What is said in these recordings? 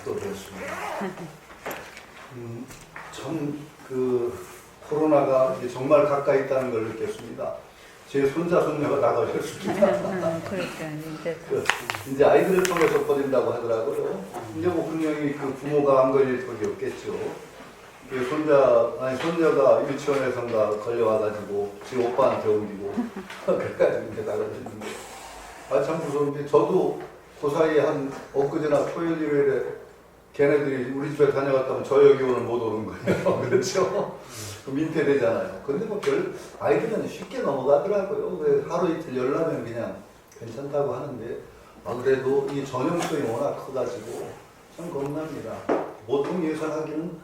또 뵙습니다. 참 코로나가 이제 정말 가까이 있다는 걸 느꼈습니다. 제 손자 손녀가 다 걸렸습니다. 그러니까 이제 아이들을 통해서 퍼진다고 하더라고요. 이제 뭐 분명히 그 부모가 안 걸릴 적이 없겠죠. 손녀가 유치원에선가 걸려와가지고 지 오빠한테 옮기고 그래가지고 이제 나가셨는데 참 무서운데 저도 그 사이에 한 엊그제나 토요일 일요일에 걔네들이 우리 집에 다녀갔다면 저 여기 오는 못 오는 거예요. 그렇죠? 민폐되잖아요. 근데 뭐 아이들은 쉽게 넘어가더라고요. 그래서 하루 이틀 열나면 그냥 괜찮다고 하는데 그래도 이 전염성이 워낙 커가지고 참 겁납니다. 보통 예상하기는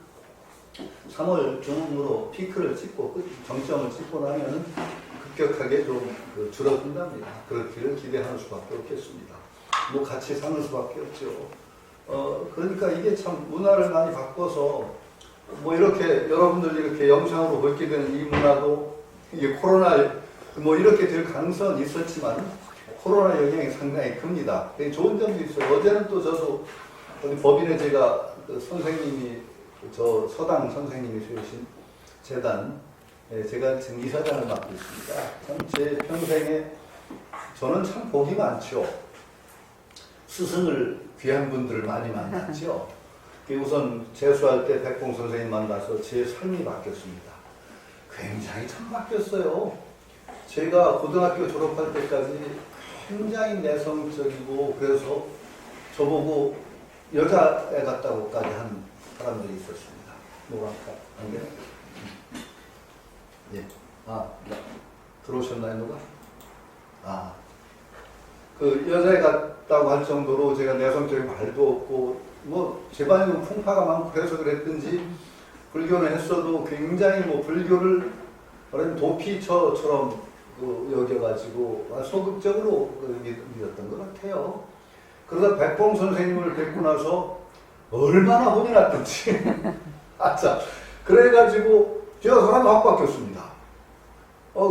3월 중으로 피크를 찍고 정점을 찍고 나면 급격하게 좀 줄어든답니다. 그렇기를 기대하는 수밖에 없겠습니다. 뭐 같이 사는 수밖에 없죠. 그러니까 이게 참 문화를 많이 바꿔서 뭐 이렇게 여러분들 이렇게 영상으로 보게 되는 이 문화도 이게 코로나 뭐 이렇게 될 가능성은 있었지만 코로나 영향이 상당히 큽니다. 좋은 점도 있어요. 어제는 또 저도 법인에 제가 선생님이 저 서당 선생님이 세우신 재단 제가 지금 이사장을 맡고 있습니다. 참 제 평생에 저는 참 복이 많죠. 스승을 귀한 분들을 많이 만났죠. 우선 재수할 때 백봉 선생님 만나서 제 삶이 바뀌었습니다. 굉장히 참 바뀌었어요. 제가 고등학교 졸업할 때까지 굉장히 내성적이고 그래서 저보고 여자애 같다고까지 한 사람들이 있었습니다. 뭐랄까 안 돼요? 예. 들어오셨나요 누가? 그 여자애 같다고 할 정도로 제가 내성적인 말도 없고 뭐 집안에 풍파가 많고 그래서 그랬든지 불교는 했어도 굉장히 뭐 불교를 도피처처럼 여겨가지고 소극적으로 믿었던 것 같아요. 그러다 백봉 선생님을 뵙고 나서 얼마나 혼이 났던지 그래가지고 제가 사람이 확 바뀌었습니다.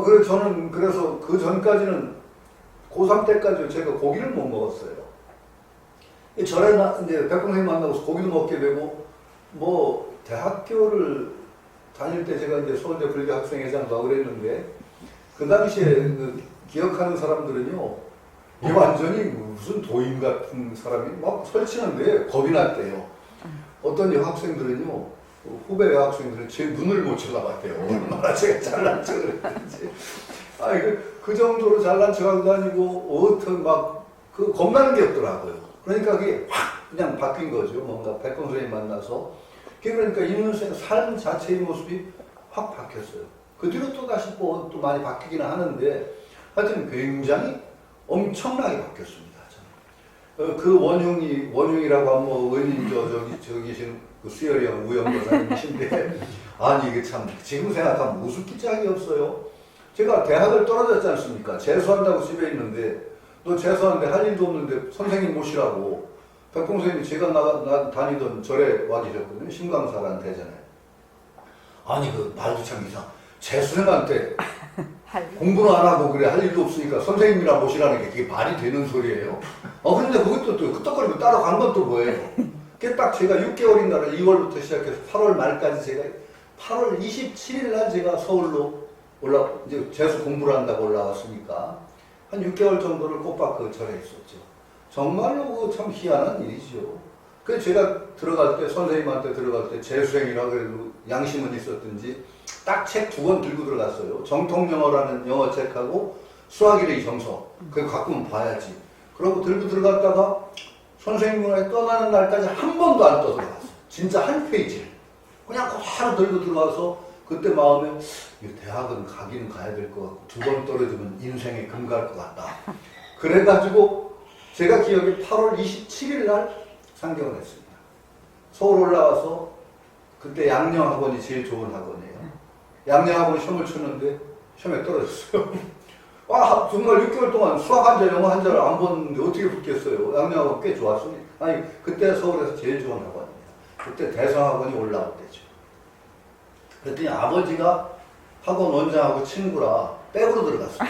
그래서 저는 그 전까지는 고3 때까지 제가 고기를 못 먹었어요. 절에 이제 백봉 선생님 만나고 고기도 먹게 되고 뭐 대학교를 다닐 때 제가 이제 서울대 불교 학생회장도 그랬는데 그 당시에 기억하는 사람들은요 이 완전히 무슨 도인 같은 사람이 막 설치는데 겁이 났대요. 어떤 여학생들은요 후배 여학생들은 제 눈을 못 쳐다봤대요. 얼마나 제가 잘난 척을 했는지. 그 정도로 잘난 척하고 다니고 겁나는 게 없더라고요. 그러니까 그게 확 그냥 바뀐 거죠. 뭔가 백봉 선생님 만나서. 그러니까 인생 삶 자체의 모습이 확 바뀌었어요. 그 뒤로 또 다시 또 많이 바뀌기는 하는데 하여튼 굉장히 엄청나게 바뀌었습니다. 저는. 그 원흉이라고 하면 뭐 의원님 저기 계신 그 수열형 우영도사님이신데 이게 참 지금 생각하면 우습기 짝이 없어요. 제가 대학을 떨어졌지 않습니까? 재수한다고 집에 있는데 너 재수하는데 할 일도 없는데 선생님 모시라고 백봉 선생님이 제가 다니던 절에 와 계셨거든요. 신광사라는 대전에. 그 말도 참 이상. 재수생한테 공부는 안 하고 그래 할 일도 없으니까 선생님이라 모시라는 게 그게 말이 되는 소리예요. 그런데 그것도 또 끄떡거리고 따라간 건 또 뭐예요? 그게 딱 제가 6개월인가를 2월부터 시작해서 8월 말까지 제가 8월 27일 날 제가 서울로 이제 재수 공부를 한다고 올라왔으니까 한 6개월 정도를 꼬박 그 절에 있었죠. 정말로 참 희한한 일이죠. 그래서 제가 선생님한테 들어갈 때 재수생이라 그래도 양심은 있었든지 딱 책 2권 들고 들어갔어요. 정통영어라는 영어책하고 수학일의 정서. 그거 가끔 봐야지. 그러고 들고 들어갔다가 선생님과 떠나는 날까지 한 번도 안 떠들어갔어요. 진짜 한 페이지를. 그냥 바로 들고 들어와서 그때 마음에 대학은 가기는 가야 될 것 같고 2번 떨어지면 인생에 금 갈 것 같다. 그래가지고 제가 기억에 8월 27일 날 상경을 했습니다. 서울 올라와서 그때 양령학원이 제일 좋은 학원이에요. 양령학원 시험을 쳤는데 시험에 떨어졌어요. 정말 6개월 동안 수학 한 절, 영어 한 절 안 봤는데 어떻게 붙겠어요. 양령학원 꽤 좋았어요. 그때 서울에서 제일 좋은 학원입니다. 그때 대성학원이 올라올 때죠. 그랬더니 아버지가 학원 원장하고 친구라 백으로 들어갔어요.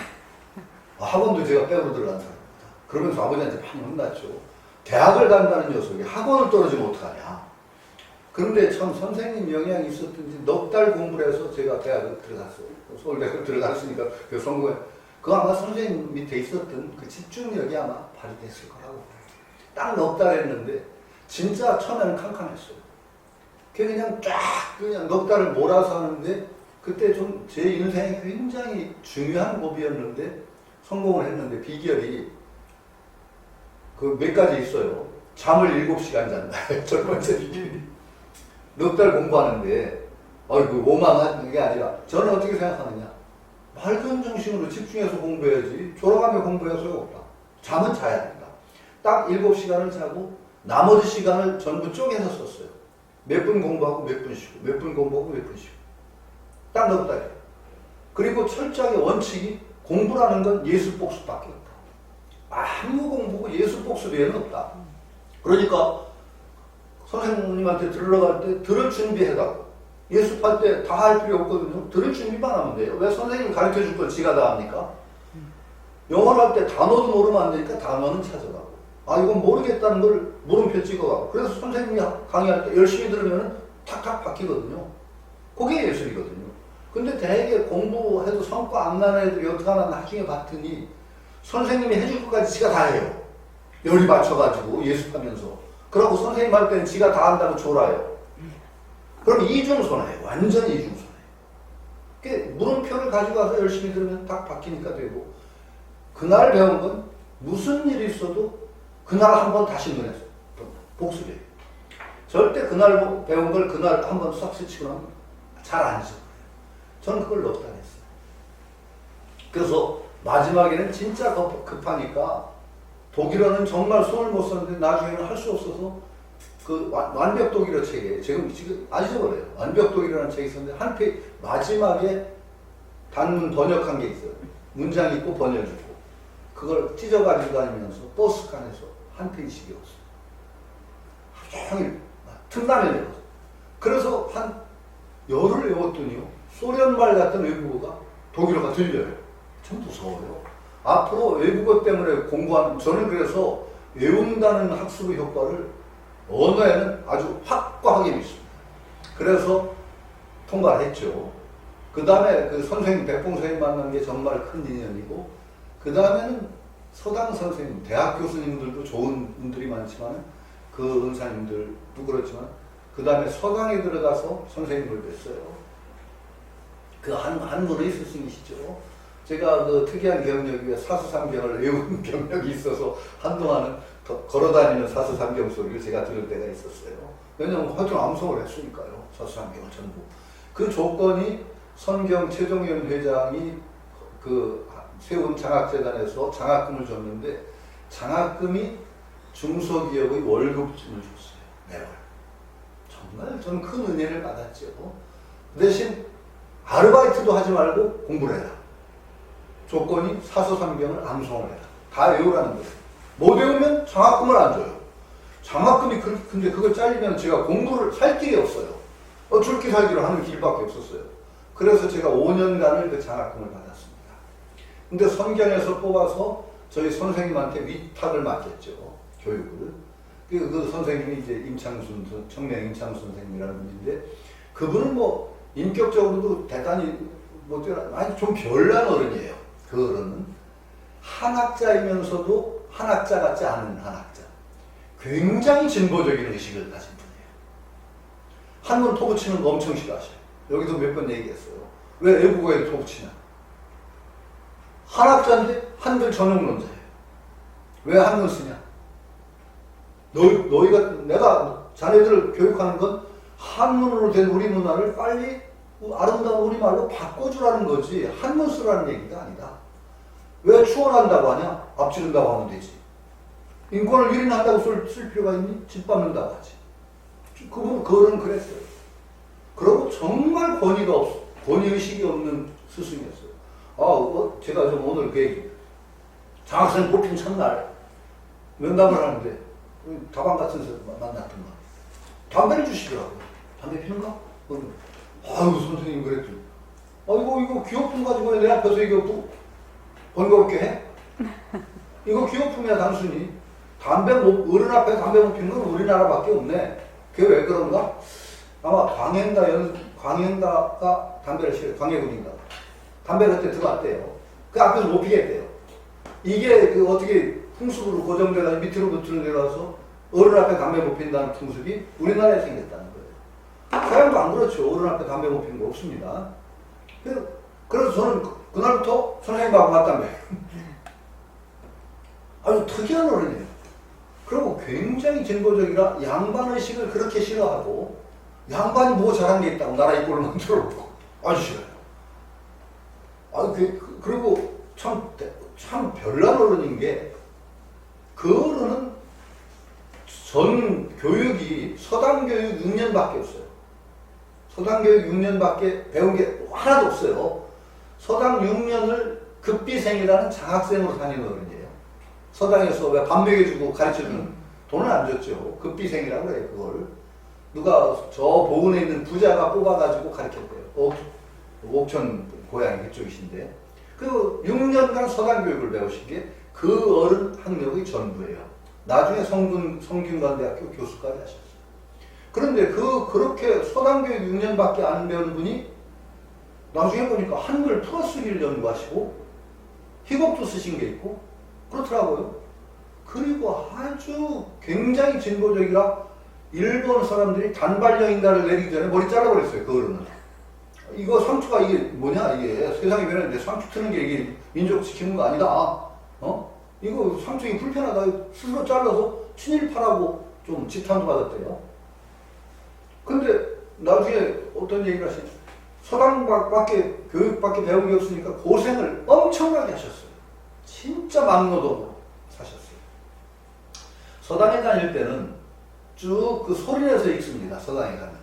학원도 제가 백으로 들어간 사람입니다. 그러면서 아버지한테 많이 혼났죠. 대학을 간다는 녀석이 학원을 떨어지면 어떡하냐. 그런데 참 선생님 영향이 있었든지 넉 달 공부를 해서 제가 대학을 들어갔어요. 서울대학을 들어갔으니까 그 성공에. 그거 아마 선생님 밑에 있었던 그 집중력이 아마 발휘됐을 거라고. 딱 넉 달 했는데 진짜 처음에는 캄캄했어요. 그냥 쫙 그냥 넉 달을 몰아서 하는데 그때 좀 제 인생에 굉장히 중요한 고비였는데 성공을 했는데 비결이 그 몇 가지 있어요. 잠을 7시간 잔다. 첫 번째 비결이. 넉 달 공부하는데 그 오만한 게 아니라 저는 어떻게 생각하느냐. 맑은 정신으로 집중해서 공부해야지. 졸아가며 공부해야 소용없다. 잠은 자야 된다. 딱 7시간을 자고 나머지 시간을 전부 쪼개서 썼어요. 몇 분 공부하고 몇 분 쉬고 몇 분 공부하고 몇 분 쉬고 딱 넉 달이에요. 그리고 철저하게 원칙이 공부라는 건 예술 복습밖에 없다. 아무 공부고 예술 복습 외에는 없다. 그러니까 선생님한테 들러갈 때 들을 준비해달라고. 예습할 때 다 할 필요 없거든요. 들을 준비만 하면 돼요. 왜 선생님 가르쳐 줄 걸 지가 다 합니까? 영어를 할 때 단어도 모르면 안 되니까 단어는 찾아가고. 이건 모르겠다는 걸 물음표 찍어가고. 그래서 선생님이 강의할 때 열심히 들으면 탁탁 바뀌거든요. 그게 예술이거든요. 근데 대개 공부해도 성과 안 나는 애들이 어떡하나 나중에 봤더니 선생님이 해줄 것까지 지가 다 해요. 열이 맞춰가지고 예습하면서. 그러고 선생님 할 때는 지가 다 한다고 졸아요. 그럼 이중손해예요. 완전히 이중손해예요. 물음표를 가지고 와서 열심히 들으면 딱 바뀌니까 되고 그날 배운 건 무슨 일이 있어도 그날 한번 다시 눈에서 복습이에요. 절대 그날 배운 걸 그날 한번 싹 스치고 나면 잘 안 잊어요. 저는 그걸 넉 달 했어요. 그래서 마지막에는 진짜 급하니까 독일어는 정말 손을 못 썼는데 나중에는 할 수 없어서 그 완벽 독일어 책에 지금 안 잊어버려요. 완벽 독일어라는 책이 있었는데 한 페이지 마지막에 단문 번역한 게 있어요. 문장 있고 번역이고 그걸 찢어가지고 다니면서 버스 칸에서 한 페이지씩 읽었어요. 하루 종일 틈나면 읽었어요. 그래서 한 열흘 외웠더니요. 소련말 같은 외국어가 독일어가 들려요. 참 무서워요. 앞으로 외국어 때문에 공부하는 저는 그래서 외운다는 학습의 효과를 언어에는 아주 확고하게 믿습니다. 그래서 통과를 했죠. 그 다음에 그 선생님, 백봉 선생님 만난 게 정말 큰 인연이고, 그 다음에는 서당 선생님, 대학 교수님들도 좋은 분들이 많지만, 그 은사님들도 그렇지만, 그 다음에 서당에 들어가서 선생님을 뵀어요. 그 한문의 스승이시죠. 제가 그 특이한 경력이 왜 사수삼경을 외운 경력이 있어서 한동안은 걸어다니는 사수삼경 소리를 제가 들을 때가 있었어요. 왜냐하면 하여튼 암송을 했으니까요. 사수삼경을 전부. 그 조건이 선경 최종현 회장이 그 세운 장학재단에서 장학금을 줬는데 장학금이 중소기업의 월급쯤을 줬어요. 매월. 정말 저는 큰 은혜를 받았죠. 그 대신 아르바이트도 하지 말고 공부를 해라. 조건이 사서삼경을 암송을 해라. 다 외우라는 거예요. 못 외우면 장학금을 안 줘요. 장학금이 근데 그걸 잘리면 제가 공부를 할 길이 없어요. 줄기 살기로 하는 길밖에 없었어요. 그래서 제가 5년간을 그 장학금을 받았습니다. 근데 선경에서 뽑아서 저희 선생님한테 위탁을 맡겼죠. 교육을. 그 선생님이 이제 임창순, 청명 임창순 선생님이라는 분인데 그분은 뭐 인격적으로도 대단히 아니 좀 별난 어른이에요. 그 어른은 한학자이면서도 한학자 같지 않은 한학자. 굉장히 진보적인 의식을 가진 분이에요. 한문 토 붙이는 거 엄청 싫어하셔요. 여기도 몇 번 얘기했어요. 왜 외국어에 토 붙이냐? 한학자인데 한글 전용론자예요. 왜 한문 쓰냐? 너희가 내가 자네들을 교육하는 건 한문으로 된 우리 문화를 빨리 아름다운 우리말로 바꿔주라는 거지 한문 쓰라는 얘기가 아니다. 왜 추원한다고 하냐? 앞지른다고 하면 되지. 인권을 유린한다고 쓸 필요가 있니? 짓밟는다고 하지. 그분은 그랬어요. 그리고 정말 권위의식이 없는 스승이었어요. 제가 좀 오늘 그 얘기, 장학생 뽑힌 첫날 면담을 하는데 다방 같은 데서 만났더만 담배를 주시더라고요. 담배 피는가? 아유 선생님 그랬죠. 이거 기호품 가지고 내 앞에서 이거 번거롭게 해? 이거 기호품이야 단순히. 어른 앞에 담배 못 피는 건 우리나라밖에 없네. 그게 왜 그런가? 아마 광해인가가 담배를 싫어요. 광해군인가. 담배를 그때 들어왔대요. 그 앞에서 못 피겠대요. 이게 그 어떻게 풍습으로 고정돼서 밑으로부터 내려와서 어른 앞에 담배 못 핀다는 풍습이 우리나라에 생겼다는 거예요. 서양도 안 그렇죠. 어른 앞에 담배 못 피는 거 없습니다. 그래서 저는 그날부터 선생님하고 갔다며. 아주 특이한 어른이에요. 그리고 굉장히 진보적이라 양반의식을 그렇게 싫어하고, 양반이 뭐 잘한 게 있다고 나라 이꼴을 만들어 놓고 아주 싫어요. 그리고 참 별난 어른인 게, 그 어른은 전 교육이 서당 교육 6년밖에 없어요. 서당 교육 6년밖에 배운 게 하나도 없어요. 서당 6년을 급비생이라는 장학생으로 다니는 어른이에요. 서당에서 왜 밥 먹여주고 가르쳐주는, 돈을 안 줬죠. 급비생이라고 그래요, 그걸. 누가 저 보은에 있는 부자가 뽑아가지고 가르쳤대요. 옥천 고향이 그쪽이신데. 그 6년간 서당 교육을 배우신 게 그 어른 학력의 전부예요. 나중에 성균관대학교 교수까지 하셨어요. 그런데 그렇게 서당 교육 6년밖에 안 배운 분이 나중에 보니까 한글 풀어쓰기를 연구하시고 희곡도 쓰신 게 있고 그렇더라고요. 그리고 아주 굉장히 진보적이라 일본 사람들이 단발령인가를 내리기 전에 머리 잘라버렸어요. 그 어른은. 이거 상추가 이게 뭐냐, 이게 세상이 변했는데 상추 트는 게 이게 민족 지키는 거 아니다. 이거 상추가 불편하다. 스스로 잘라서 친일파라고 좀 지탄도 받았대요. 근데 나중에 어떤 얘기를 하시죠? 서당밖에 교육밖에 배운 게 없으니까 고생을 엄청나게 하셨어요. 진짜 막노동으로 사셨어요. 서당에 다닐 때는 쭉 그 소리내서 읽습니다. 서당에 가면.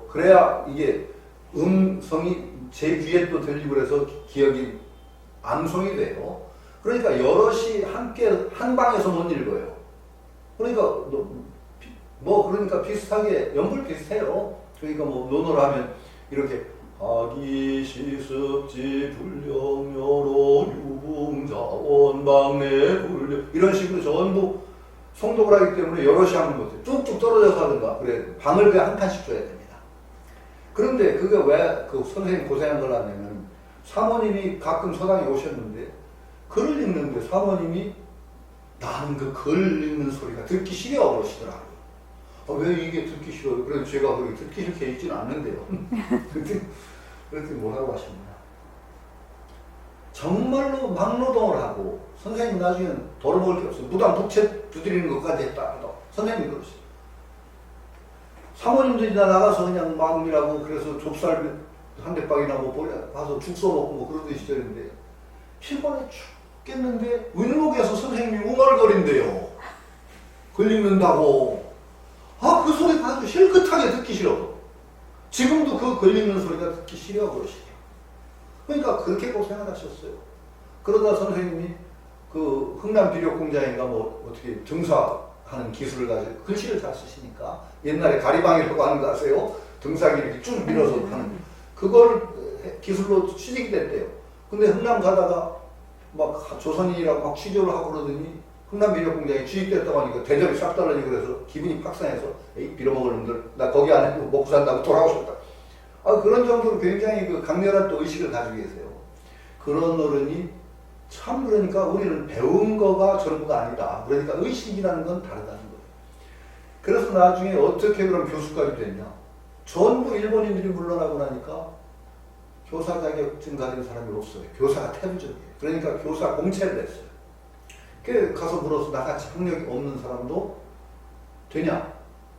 그래야 이게 음성이 제 귀에 또 들리고 그래서 기억이 암송이 돼요. 그러니까 여럿이 함께 한 방에서 못 읽어요. 그러니까 그러니까 비슷하게 연불 비슷해요. 그러니까 논어로 하면 이렇게 하기시습지 불령여로 유붕자원방내 불령 이런 식으로 전부 송독을 하기 때문에 여럿이 하는 것들 쭉쭉 떨어져서 하든가 그래 방을 그냥 한 칸씩 줘야 됩니다. 그런데 그게 왜 그 선생님 고생한 걸 하냐면 사모님이 가끔 서당에 오셨는데 글을 읽는데 사모님이 나는 그 글 읽는 소리가 듣기 싫어 그러시더라고요. 왜 이게 듣기 싫어요? 그래서 제가 그렇게 듣기 싫게 읽지는 않는데요. 그랬더니 뭐라고 하십니까? 정말로 막노동을 하고 선생님 나중에는 벌어먹을 게 없어요. 무당 북채 두드리는 것까지 했다. 선생님이 그러시죠. 사모님들이 나가서 그냥 막이라고 그래서 좁쌀 한 대빵이나 가서 죽 써먹고 그러던 시절인데 피곤해 죽겠는데 은목에서 선생님이 웅얼거린대요. 글 읽는다고. 그 소리가 아주 힐끗하게 듣기 싫어. 지금도 그 글 읽는 소리가 듣기 싫어 그러시죠. 그러니까 그렇게 고생을 하셨어요. 그러다 선생님이 그 흥남비료공장인가 어떻게 등사하는 기술을 가지고 글씨를 잘 쓰시니까 옛날에 가리방이라고 하는 거 아세요? 등사기 이렇게 쭉 밀어서 하는 그걸 기술로 취직이 됐대요. 근데 흥남 가다가 막 조선인이라고 막 취조를 하고 그러더니 흥남비료공장에 취직됐다고 하니까 대접이 싹 떨어지고 그래서 기분이 확산해서 에이 빌어먹을 놈들 나 거기 안에 먹고 산다고 돌아오셨다. 그런 정도로 굉장히 그 강렬한 또 의식을 가지고 계세요. 그런 어른이 참 그러니까 우리는 배운 거가 전부가 아니다. 그러니까 의식이라는 건 다르다는 거예요. 그래서 나중에 어떻게 그럼 교수까지 됐냐. 전부 일본인들이 물러나고 나니까 교사 자격증 가진 사람이 없어요. 교사가 태부적이에요. 그러니까 교사 공채를 냈어요. 가서 물어서 나같이 학력이 없는 사람도 되냐?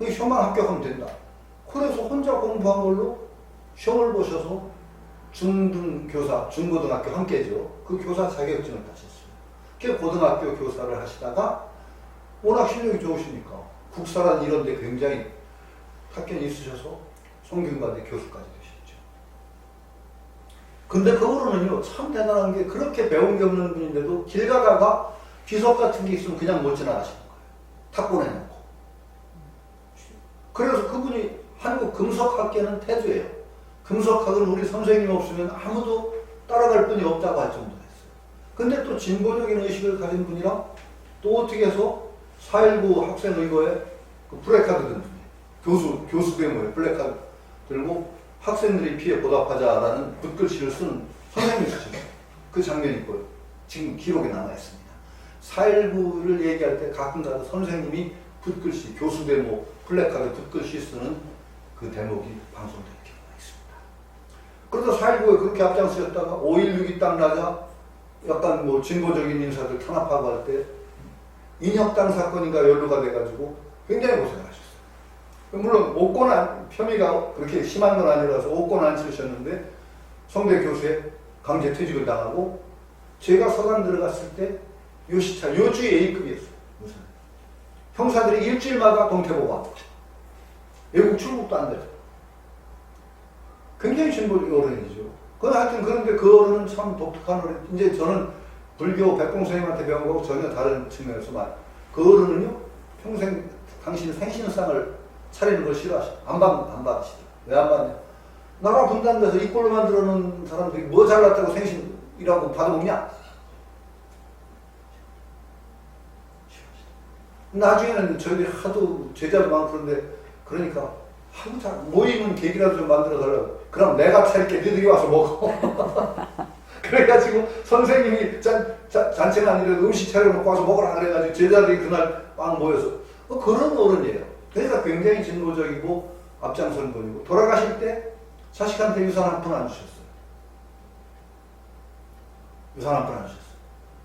시험만 합격하면 된다. 그래서 혼자 공부한 걸로 시험을 보셔서 중등교사, 중고등학교 함께죠. 그 교사 자격증을 따셨어요. 고등학교 교사를 하시다가 워낙 실력이 좋으시니까 국사란 이런 데 굉장히 학견이 있으셔서 성균관대 교수까지 되셨죠. 근데 그 어른은요 참 대단한 게 그렇게 배운 게 없는 분인데도 길 가다가 비석 같은 게 있으면 그냥 못 지나가시는 거예요. 탁 보내놓고. 그래서 그분이 한국 금속학계는 태두예요. 금속학은 우리 선생님 없으면 아무도 따라갈 분이 없다고 할 정도였어요. 근데 또 진보적인 의식을 가진 분이라 또 어떻게 해서 4.19 학생의거에 그 플래카드 든 교수 데모에 플래카드 들고 학생들이 피해 보답하자라는 붓글씨를 쓰는 선생님이 쓰시는 그 장면이 있고요. 지금 기록에 남아있습니다. 4.19를 얘기할 때 가끔가다 선생님이 붓글씨, 교수 데모, 플래카드 붓글씨 쓰는 그 대목이 방송된 경우가 있습니다. 그러다 4.19에 그렇게 앞장서셨다가 5.16이 딱 나자 약간 뭐 진보적인 인사들 탄압하고 할 때 인혁당 사건인가 연루가 돼가지고 굉장히 고생하셨어요. 물론 오권 혐의가 그렇게 심한 건 아니라서 오권 안 치르셨는데 성대 교수에 강제 퇴직을 당하고 제가 서단 들어갔을 때 요 시차, 요 주에 A급이었어요. 무슨 형사들이 일주일마다 동태보고 외국 출국도 안 되죠. 굉장히 진보적 어른이죠. 하여튼 그런데 그 어른은 참 독특한 어른. 이제 저는 불교 백공 선생님한테 배운 거고 전혀 다른 측면에서만 그 어른은요 평생 당신 생신상을 차리는 걸 싫어하셔. 안 받으시더라. 왜 안 받냐? 나라 분단돼서 이 꼴로 만들어 놓은 사람들이 뭐 잘났다고 생신이라고 받아먹냐? 나중에는 저희들이 하도 제자도 많고 그런데 그러니까 하도 잘 모이는 계기라도 좀 만들어 달라고. 그럼 내가 차릴게 너희들이 와서 먹어. 그래가지고 선생님이 잔치가 아니라도 음식 차려놓고 와서 먹으라 그래가지고 제자들이 그날 빵 모여서 그런 어른이에요. 그러니까 굉장히 진보적이고 앞장선 분이고 돌아가실 때 자식한테 유산 한 푼 안 주셨어요. 유산 한 푼 안 주셨어요.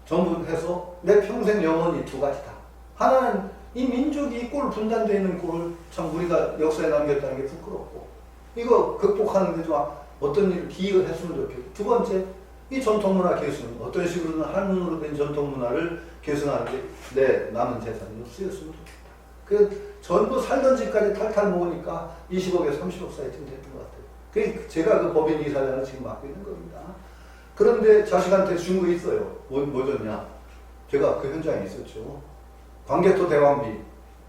전부 해서 내 평생 영원히 두 가지다. 하나는 이 민족이 이 꼴 분단되어 있는 꼴을 참 우리가 역사에 남겼다는 게 부끄럽고 이거 극복하는데 좀 어떤 일을 기획을 했으면 좋겠고 두 번째 이 전통문화 계승 어떤 식으로든 한문으로 된 전통문화를 계승하는데 내 남은 재산으로 쓰였으면 좋겠다. 그 전부 살던 집까지 탈탈 모으니까 20억에 30억 사이쯤 됐던 것 같아요. 그 제가 그 법인 이사장을 지금 맡고 있는 겁니다. 그런데 자식한테 준 거 있어요. 뭐 줬냐? 제가 그 현장에 있었죠. 광개토 대왕비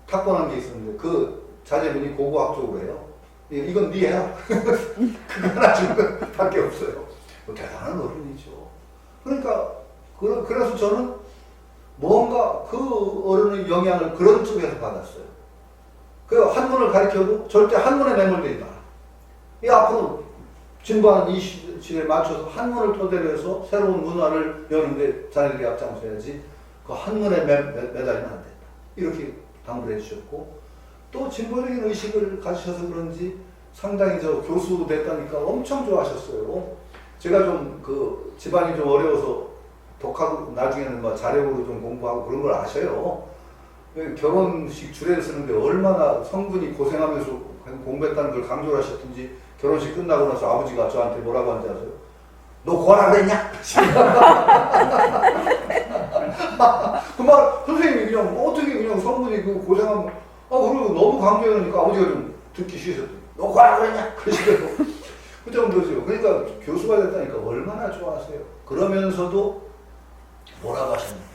탁본한 게 있었는데 그 자제분이 고고학적으로 해요. 이건 네 해라. 그거 하나 준 것밖에 없어요. 대단한 어른이죠. 그러니까 그래서 저는 뭔가 그 어른의 영향을 그런 쪽에서 받았어요. 그 한문을 가르쳐도 절대 한문에 매몰되지 마라. 이 앞으로 진보하는 이 시대에 맞춰서 한문을 토대로 해서 새로운 문화를 여는데 자네들이 앞장서야지 그 한문에 매달리면 안 된다. 이렇게 당부를 해주셨고 또 진보적인 의식을 가지셔서 그런지 상당히 저 교수 됐다니까 엄청 좋아하셨어요. 제가 좀 그 집안이 좀 어려워서 독하고 나중에는 뭐 자력으로 좀 공부하고 그런 걸 아셔요. 결혼식 줄에 쓰는데 얼마나 성분이 고생하면서 공부했다는 걸 강조를 하셨든지 결혼식 끝나고 나서 아버지가 저한테 뭐라고 하는지 아세요? 너 고아라 그랬냐? 그 말 선생님이 그냥 어떻게 그냥 성분이 그 고생하면 그리고 너무 강조해놓으니까 아버지가 좀 듣기 싫으셨더니 너 고아라 그랬냐? 그러시더라고. 그 정도죠. 그러니까 교수가 됐다니까 얼마나 좋아하세요. 그러면서도 뭐라고 하셨느냐.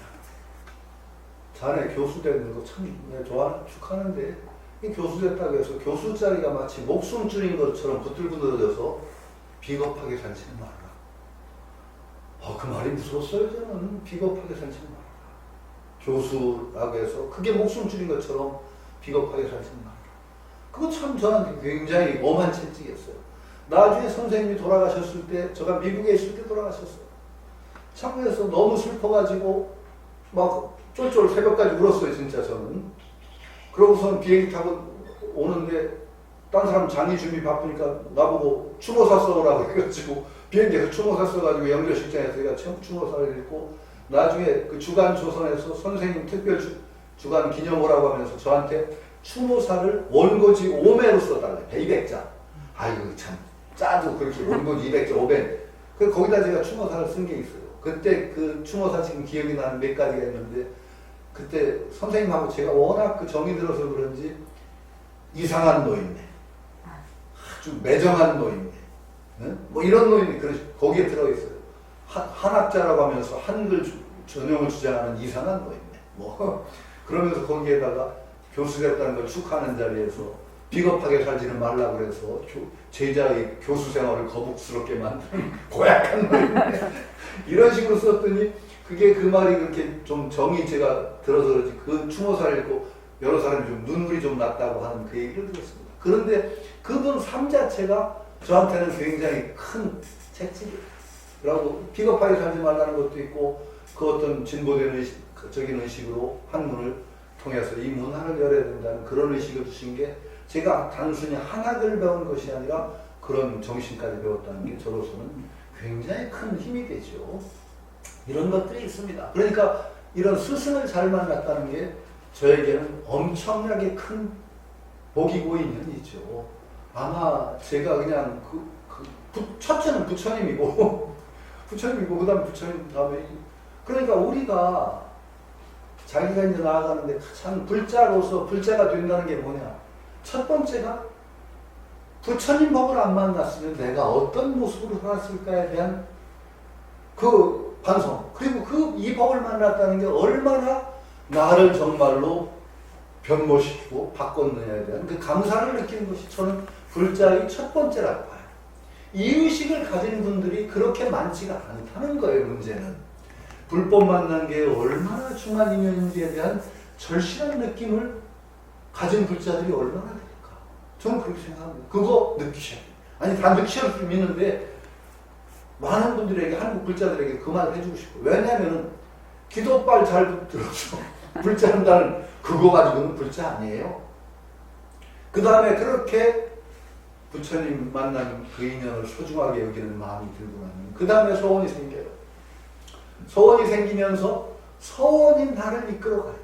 자네 교수 되는 거 참 축하하는데 이 교수 됐다고 해서 교수 자리가 마치 목숨줄인 것처럼 부들부들해져서 비겁하게 살지는 말라. 그 말이 무서웠어요. 저는 비겁하게 살지는 말라. 교수라고 해서 그게 목숨줄인 것처럼 비겁하게 살지는 말라. 그거 참 저한테 굉장히 엄한 채찍이었어요. 나중에 선생님이 돌아가셨을 때 제가 미국에 있을 때 돌아가셨어요. 차고에서 너무 슬퍼가지고 막 쫄쫄 새벽까지 울었어요. 진짜 저는. 그러고선 비행기 타고 오는데 딴 사람 장이 준비 바쁘니까 나보고 추모사 써오라고 해가지고 비행기에서 추모사 써가지고 연결식장에서 제가 추모사를 읽고 나중에 그 주간 조선에서 선생님 특별 주간 기념호라고 하면서 저한테 추모사를 원고지 5매로 써달래. 200자. 아이고 참 짜도 그렇게 원고지 200자 500. 그 거기다 제가 추모사를 쓴 게 있어요. 그때 그 추모사 지금 기억이 나는 몇 가지가 있는데 그때 선생님하고 제가 워낙 그 정이 들어서 그런지 이상한 노인네, 아주 매정한 노인네, 네? 뭐 이런 노인네 거기에 들어있어요. 한학자라고 하면서 한글 전용을 주장하는 이상한 노인네. 뭐 그러면서 거기에다가 교수 됐다는 걸 축하하는 자리에서 비겁하게 살지는 말라고 그래서 제자의 교수 생활을 거북스럽게 만드는 고약한 노인네. 이런 식으로 썼더니 그게 그 말이 그렇게 좀 정이 제가 들어서 그렇지 그 추모사를 읽고 여러 사람이 좀 눈물이 좀 났다고 하는 그 얘기를 들었습니다. 그런데 그분 삶 자체가 저한테는 굉장히 큰 책찍이에요. 그러고 비겁하게 살지 말라는 것도 있고 그 어떤 진보된 적인 의식으로 한문을 통해서 이 문화를 열어야 된다는 그런 의식을 주신 게 제가 단순히 한학을 배운 것이 아니라 그런 정신까지 배웠다는 게 저로서는 굉장히 큰 힘이 되죠. 이런 것들이 있습니다. 그러니까 이런 스승을 잘 만났다는 게 저에게는 엄청나게 큰 복이고 인연이죠. 아마 제가 그냥 첫째는 부처님이고 부처님이고 그 다음에 부처님 다음에 그러니까 우리가 자기가 이제 나아가는데 가장 불자로서 불자가 된다는 게 뭐냐. 첫 번째가 부처님 법을 안 만났으면 내가 어떤 모습으로 살았을까에 대한 그 반성. 그리고 이 법을 만났다는 게 얼마나 나를 정말로 변모시키고 바꿨느냐에 대한 그 감사를 느끼는 것이 저는 불자의 첫 번째라고 봐요. 이 의식을 가진 분들이 그렇게 많지가 않다는 거예요, 문제는. 불법 만난 게 얼마나 중한 인연인지에 대한 절실한 느낌을 가진 불자들이 얼마나 될까? 저는 그렇게 생각합니다. 그거 느끼셔야 돼요. 아니, 다 느끼실 수 있는데, 많은 분들에게, 한국 불자들에게 그 말을 해주고 싶어요. 왜냐하면, 기도빨 잘 들어서, 불자한다는 그거 가지고는 불자 아니에요. 그 다음에 그렇게 부처님 만난 그 인연을 소중하게 여기는 마음이 들고 나면, 그 다음에 소원이 생겨요. 소원이 생기면서 소원이 나를 이끌어가요.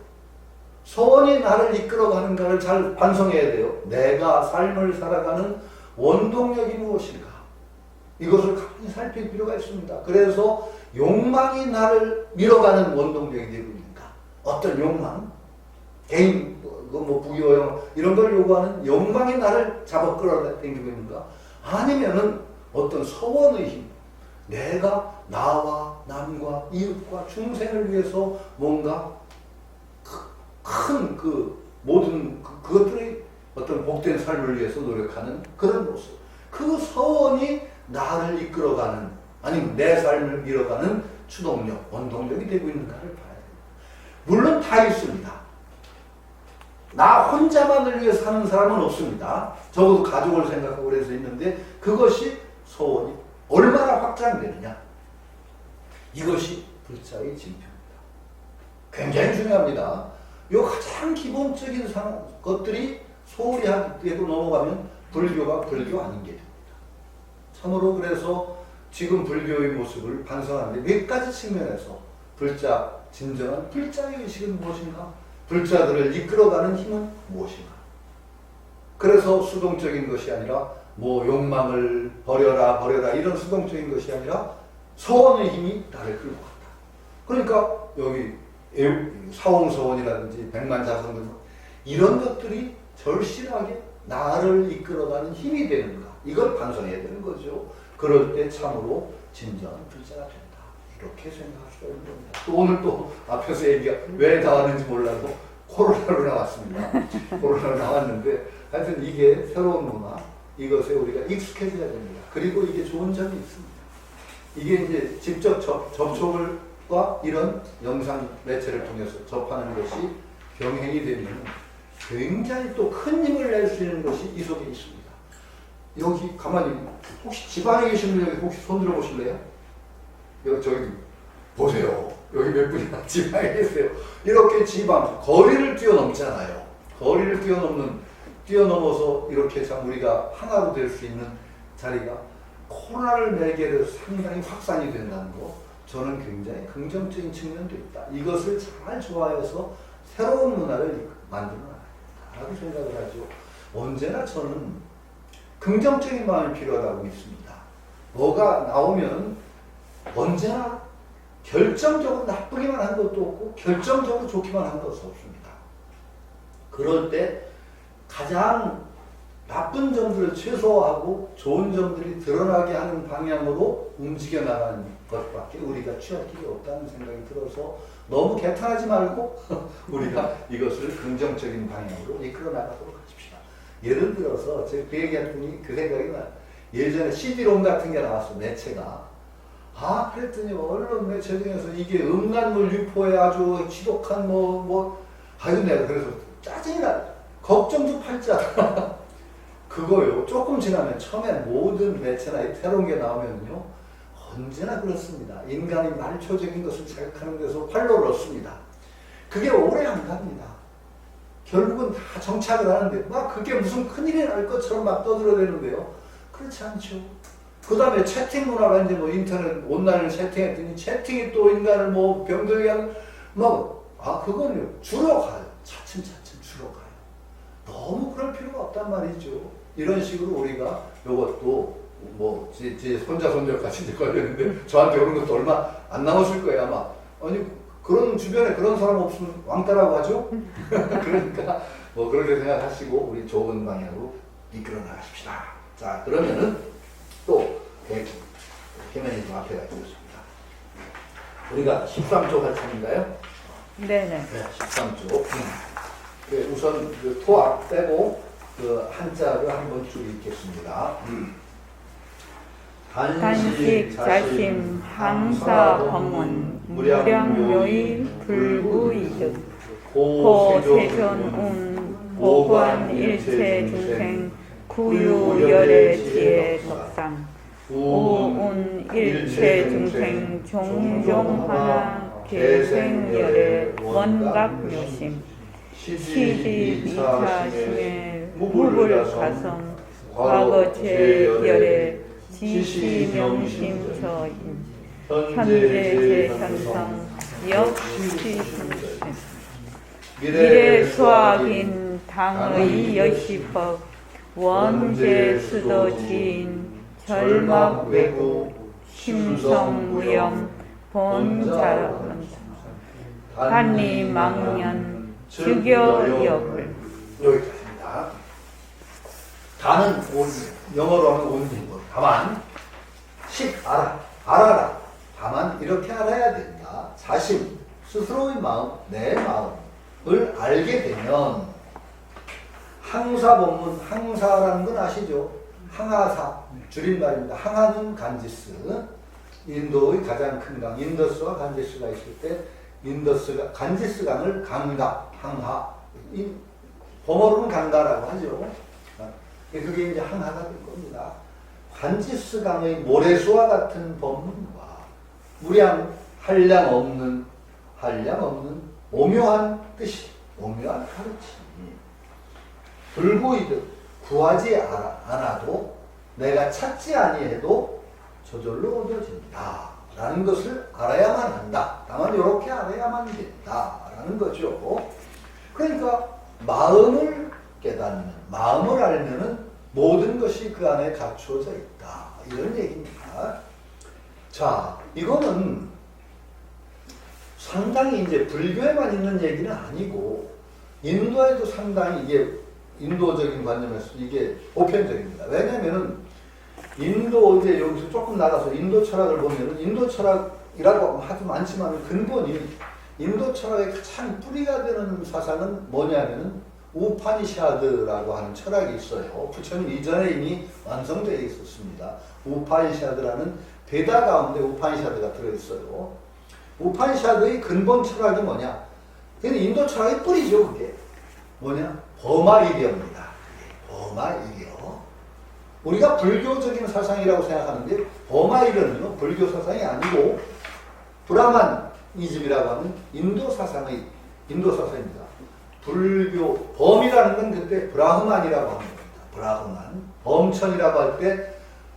소원이 나를 이끌어가는가를 잘 반성해야 돼요. 내가 삶을 살아가는 원동력이 무엇인가? 이것을 가만히 살필 필요가 있습니다. 그래서 욕망이 나를 밀어가는 원동력이 되고 있는가? 어떤 욕망? 개인, 부여, 이런 걸 요구하는 욕망이 나를 잡아 끌어당기고 있는가? 아니면은 어떤 소원의 힘? 내가 나와 남과 이웃과 중생을 위해서 뭔가 큰 모든 그것들의 어떤 복된 삶을 위해서 노력하는 그런 모습. 그 소원이 나를 이끌어가는 아니면 내 삶을 밀어가는 추동력, 원동력이 되고 있는가를 봐야 됩니다. 물론 다 있습니다. 나 혼자만을 위해 사는 사람은 없습니다. 적어도 가족을 생각하고 그래서 있는데 그것이 소원이 얼마나 확장되느냐. 이것이 불자의 진표입니다. 굉장히 중요합니다. 이 가장 기본적인 것들이 소홀히 되고 넘어가면 불교가 불교 아닌 게 됩니다. 참으로 그래서 지금 불교의 모습을 반성하는데 몇 가지 측면에서 불자, 진정한 불자의 의식은 무엇인가? 불자들을 이끌어가는 힘은 무엇인가? 그래서 수동적인 것이 아니라 욕망을 버려라 이런 수동적인 것이 아니라 소원의 힘이 나를 끌고 간다. 그러니까 여기 사홍소원이라든지 백만자성등 이런 것들이 절실하게 나를 이끌어가는 힘이 되는가? 이걸 반성해야 되는 거죠. 그럴 때 참으로 진정한 불자가 된다. 이렇게 생각할 수가 있는 겁니다. 또 오늘 또 앞에서 얘기가 왜 나왔는지 몰라도 코로나로 나왔습니다. 코로나로 나왔는데 하여튼 이게 새로운 문화, 이것에 우리가 익숙해져야 됩니다. 그리고 이게 좋은 점이 있습니다. 이게 이제 직접 접촉과 이런 영상 매체를 통해서 접하는 것이 병행이 되면 굉장히 또 큰 힘을 낼 수 있는 것이 이 속에 있습니다. 여기 가만히 혹시 지방에 계신 분 여기 혹시 손 들어 보실래요? 여기 저기 보세요. 여기 몇 분이나 지방에 계세요. 이렇게 지방 거리를 뛰어넘잖아요. 거리를 뛰어넘어서 이렇게 참 우리가 하나로 될 수 있는 자리가 코로나를 매개로 상당히 확산이 된다는 거 저는 굉장히 긍정적인 측면도 있다. 이것을 잘 좋아해서 새로운 문화를 만들어 나가야겠다라고 생각을 하죠. 언제나 저는 긍정적인 마음이 필요하다고 믿습니다. 뭐가 나오면 언제나 결정적으로 나쁘기만 한 것도 없고 결정적으로 좋기만 한 것도 없습니다. 그럴 때 가장 나쁜 점들을 최소화하고 좋은 점들이 드러나게 하는 방향으로 움직여 나가는 것밖에 우리가 취할 길이 없다는 생각이 들어서 너무 개탄하지 말고 우리가 이것을 긍정적인 방향으로 이끌어 나가도록 하십시다. 예를 들어서 제가 그 얘기했더니 그 생각이 나요. 예전에 CD롬 같은 게 나왔어. 매체가. 아, 그랬더니 언론 매체 중에서 이게 음란물 유포에 아주 지독한 아유, 내가 그래서 짜증이 나. 걱정도 팔자. 그거요. 조금 지나면 처음에 모든 매체나 이 테러인 게 나오면요. 언제나 그렇습니다. 인간이 말초적인 것을 자극하는 데서 활로를 얻습니다. 그게 오래 안 갑니다. 결국은 다 정착을 하는데 막 그게 무슨 큰일이 날 것처럼 막 떠들어대는데요. 그렇지 않죠. 그 다음에 채팅 문화가 이제 인터넷 온라인을 채팅했더니 채팅이 또 인간을 병들게 하는 그거는요. 줄어가요. 차츰차츰 줄어가요. 너무 그럴 필요가 없단 말이죠. 이런 식으로 우리가 이것도 제 손자손녀까지 걸렸는데 저한테 오는 것도 얼마 안 남았을 거예요 아마. 아니 그런 주변에 그런 사람 없으면 왕따라고 하죠. 그러니까 그렇게 생각하시고 우리 좋은 방향으로 이끌어 나가십시다. 자 그러면은 또 히메니즘 앞에가 있습니다. 우리가 13조 같은인가요? 네네. 네, 13조. 우선 그 토악 빼고 그 한자를 한번 쭉 읽겠습니다. 단식 자심 항사 범은 무량묘의 불구이득 고세존운 보관 일체 중생 구유열의 지혜 덕상 우운 일체 중생 종종 하나 계생열의 원각묘심 시집 이사심의 무불가성 과거제열의 지시명심서인 현재 제현성 역시 현심 미래 수학인 당의 여시법 원제 수도지인 절막 외구 심성무염 본자원성 단리망년 즉여역을 여기까지입니다. 다는 영어로 하면 온이고 다만 알아라. 다만 이렇게 알아야 된다. 자신 스스로의 마음, 내 마음을 알게 되면 항사법문, 항사라는 건 아시죠? 항하사 줄임말입니다. 항하는 간지스. 인도의 가장 큰 강, 인더스와 간지스가 있을 때 간지스 강을 강가, 항하, 범어로는 강가라고 하죠. 그게 이제 항하가 될 겁니다. 간지스 강의 모래수와 같은 법문과 한량 없는 오묘한 뜻이, 오묘한 가르침이 불구이득 구하지 않아도 내가 찾지 아니해도 저절로 얻어진다 라는 것을 알아야만 한다. 다만 이렇게 알아야만 된다라는 거죠. 그러니까 마음을 깨닫는, 마음을 알면은 모든 것이 그 안에 갖추어져 있다. 이런 얘기입니다. 자, 이거는 상당히 이제 불교에만 있는 얘기는 아니고 인도에도 상당히 이게 인도적인 관점에서 이게 보편적입니다. 왜냐면은 인도 이제 여기서 조금 나가서 인도 철학을 보면은 인도 철학이라고 하도 많지만 근본이 인도 철학의 가장 뿌리가 되는 사상은 뭐냐면은 우파니샤드라고 하는 철학이 있어요. 부처님 이전에 이미 완성되어 있었습니다. 우파니샤드라는 베다 가운데 우파니샤드가 들어있어요. 우파니샤드의 근본 철학이 뭐냐? 그게 인도 철학의 뿌리죠. 그게 뭐냐? 버마이리어입니다. 버마이리어. 우리가 불교적인 사상이라고 생각하는데 버마이리어는요 불교 사상이 아니고 브라만이즘이라고 하는 인도 사상입니다. 불교 범이라는 건 그때 브라흐만이라고 하는 겁니다. 브라흐만 범천이라고 할 때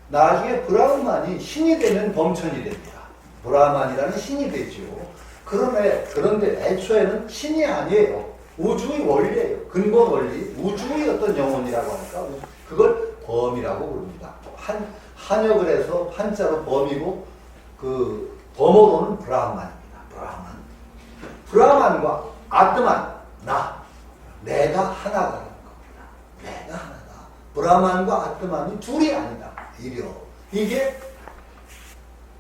나중에 브라흐만이 신이 되면 범천이 됩니다. 브라흐만이라는 신이 되죠. 그런데 애초에는 신이 아니에요. 우주의 원리예요. 근본 원리, 우주의 어떤 영혼이라고 할까? 그걸 범이라고 부릅니다. 한역을 해서 한자로 범이고 그 범어로는 브라흐만입니다. 브라흐만과 아트만 내가 하나가 라는 겁니다. 내가 하나다. 브라흐만과 아트만이 둘이 아니다. 이게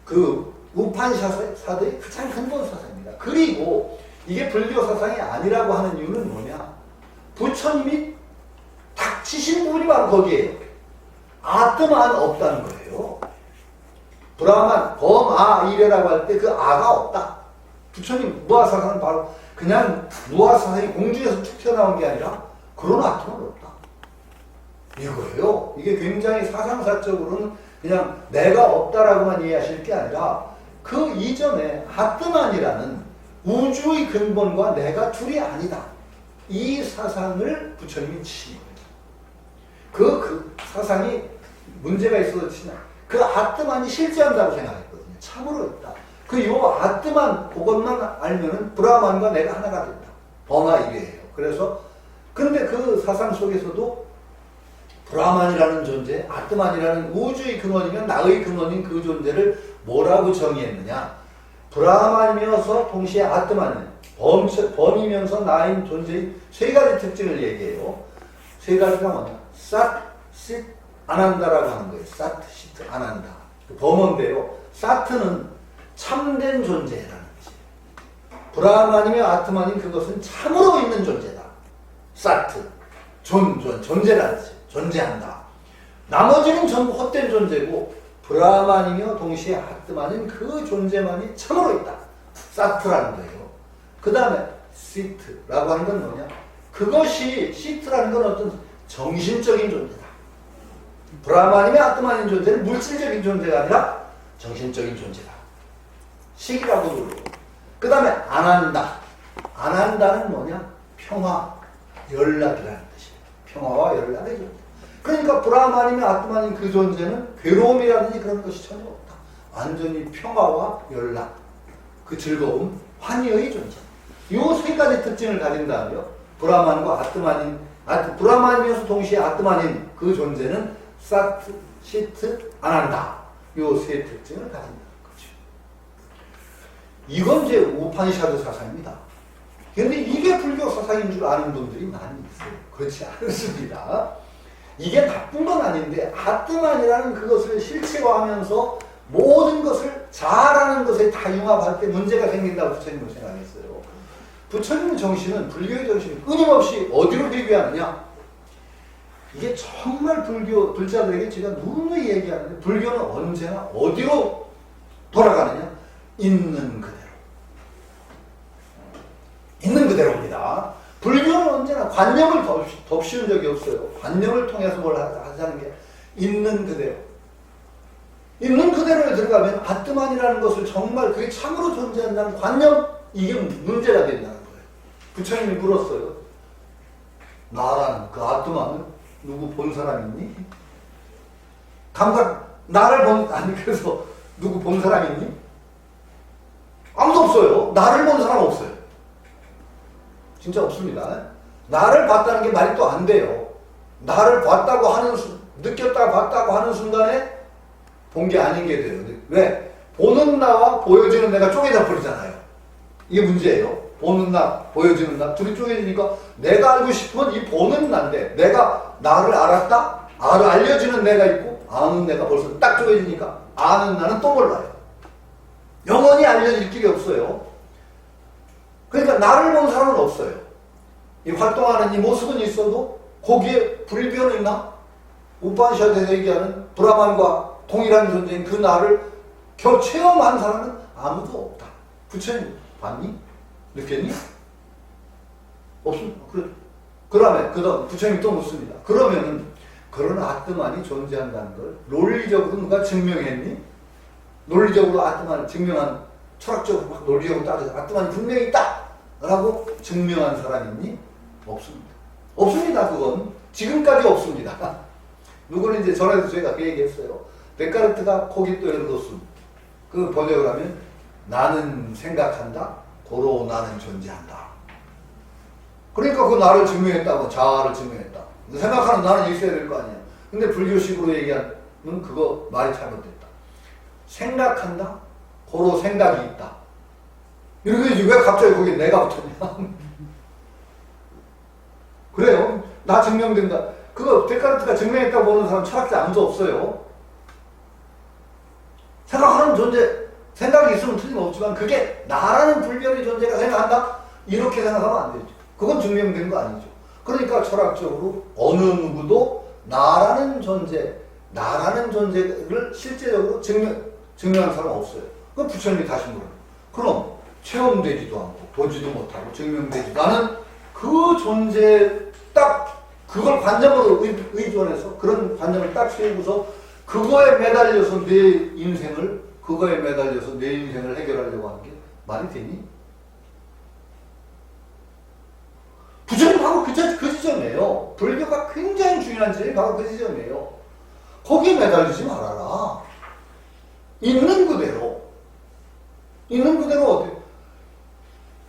그 우파니샤드의 가장 근본 사상입니다. 그리고 이게 불교 사상이 아니라고 하는 이유는 뭐냐? 부처님이 닥치신 부분이 바로 거기에요. 아트만 없다는 거예요. 브라만, 범아이레라고 할 때 그 아가 없다. 부처님 무아사상은 바로 그냥 무아사상이 공중에서 툭 튀어나온 게 아니라 그런 아트는 없다. 이거예요. 이게 굉장히 사상사적으로는 그냥 내가 없다라고만 이해하실 게 아니라 그 이전에 아트만이라는 우주의 근본과 내가 둘이 아니다. 이 사상을 부처님이 치신 거예요. 그 사상이 문제가 있어서 치냐. 그 아트만이 실제한다고 생각했거든요. 참으로 있다. 요 아트만, 그것만 알면은 브라만과 내가 하나가 된다. 범아이래예요. 그래서, 근데 그 사상 속에서도 브라만이라는 존재, 아트만이라는 우주의 근원이면 나의 근원인 그 존재를 뭐라고 정의했느냐. 브라만이면서 동시에 아트만은 범이면서 나인 존재의 세 가지 특징을 얘기해요. 세 가지가 뭐냐. 삿, 싯, 안한다라고 하는 거예요. 사트, 시트, 안한다. 범어인데요. 사트는 참된 존재라는 뜻이에요. 브라만이며 아트만인 그것은 참으로 있는 존재다. 사트, 존재라는 뜻이에요. 존재한다. 나머지는 전부 헛된 존재고 브라만이며 동시에 아트만인 그 존재만이 참으로 있다. 사트라는 거예요. 그 다음에 시트라고 하는 건 뭐냐? 그것이 시트라는 건 어떤 정신적인 존재다. 브라만이며 아트만인 존재는 물질적인 존재가 아니라 정신적인 존재다. 식이라고 부르고. 그 다음에 안한다. 안한다는 뭐냐? 평화, 연락이라는 뜻이에요. 평화와 연락의 존재. 그러니까 브라만이며 아트만인 그 존재는 괴로움이라든지 그런 것이 전혀 없다. 완전히 평화와 연락, 그 즐거움, 환희의 존재. 이 세 가지 특징을 가진다며 브라만과 아트만인, 브라만이면서 동시에 아트만인 그 존재는 사트, 시트, 안한다. 요 세 특징을 가진다는 거죠. 이건 이제 우파니샤드 사상입니다. 그런데 이게 불교 사상인 줄 아는 분들이 많이 있어요. 그렇지 않습니다. 이게 나쁜 건 아닌데 아트만이라는 그것을 실체화하면서 모든 것을 잘하는 것에 다 융합할 때 문제가 생긴다고 부처님은 생각했어요. 부처님 정신은, 불교의 정신은 끊임없이 어디로 비교하느냐? 이게 정말 불자들에게 제가 누누이 얘기하는데 불교는 언제나 어디로 돌아가느냐? 있는 그대로. 있는 그대로입니다. 불교는 언제나 관념을 덮씌운 적이 없어요. 관념을 통해서 뭘 하자는 게 있는 그대로. 있는 그대로에 들어가면 아트만이라는 것을 정말 그게 참으로 존재한다는 관념, 이게 문제가 된다는 거예요. 부처님이 물었어요. 나라는 그 아트만은 누구 본 사람 있니? 아니 그래서 누구 본 사람 있니? 아무도 없어요. 나를 본 사람 없어요. 진짜 없습니다. 나를 봤다는 게 말이 또 안 돼요. 나를 봤다고 하는, 느꼈다고 봤다고 하는 순간에 본 게 아닌 게 돼요. 왜? 보는 나와 보여지는 내가 쪼개져 버리잖아요. 이게 문제예요. 보는 나, 보여지는 나, 둘이 쪼개지니까 내가 알고 싶으면 이 보는 나인데 내가 나를 알았다? 알려지는 내가 있고 아는 내가 벌써 딱 쪼개지니까 아는 나는 또 몰라요. 영원히 알려질 길이 없어요. 그러니까 나를 본 사람은 없어요. 이 활동하는 이 모습은 있어도 거기에 불변이 있나? 우파니샤드에서 얘기하는 브라만과 동일한 존재인 그 나를 체험한 사람은 아무도 없다. 부처님 봤니? 느꼈니? 없습니다. 그다음에 부처님이 또 묻습니다. 그러면은 그런 아트만이 존재한다는 걸 논리적으로 누가 증명했니? 논리적으로 아트만을 증명한, 철학적으로 막 논리적으로 따져서 아트만이 분명히 있다! 라고 증명한 사람 있니? 없습니다. 없습니다. 그건 지금까지 없습니다. 누구는 이제 전에도 저희가 그 얘기했어요. 데카르트가 코기또 에르도숨 그 번역을 하면 나는 생각한다. 고로 나는 존재한다. 그러니까 그 나를 증명했다고, 자아를 증명했다. 생각하는 나는 있어야 될 거 아니야. 근데 불교식으로 얘기하면 그거 말이 잘못됐다. 생각한다. 고로 생각이 있다. 이렇게 되지 왜 갑자기 거기에 내가 붙었냐. 그래요. 나 증명된다. 그거 데카르트가 증명했다고 보는 사람 철학자 아무도 없어요. 생각하는 존재, 생각이 있으면 틀림없지만 그게 나라는 불변의 존재가 생각한다? 이렇게 생각하면 안 되죠. 그건 증명된 거 아니죠. 그러니까 철학적으로 어느 누구도 나라는 존재를 실제적으로 증명한 사람 없어요. 그럼 부처님이 다시 물어요. 그럼 체험되지도 않고 보지도 못하고 증명되지도 않은 그 존재 딱 그걸 관점으로 의존해서 그런 관점을 딱 세우고서 그거에 매달려서 내 인생을 해결하려고 하는 게 말이 되니? 부처님 바로 그 지점이에요. 불교가 굉장히 중요한 지점이 바로 그 지점이에요. 거기에 매달리지 말아라. 있는 그대로 어때?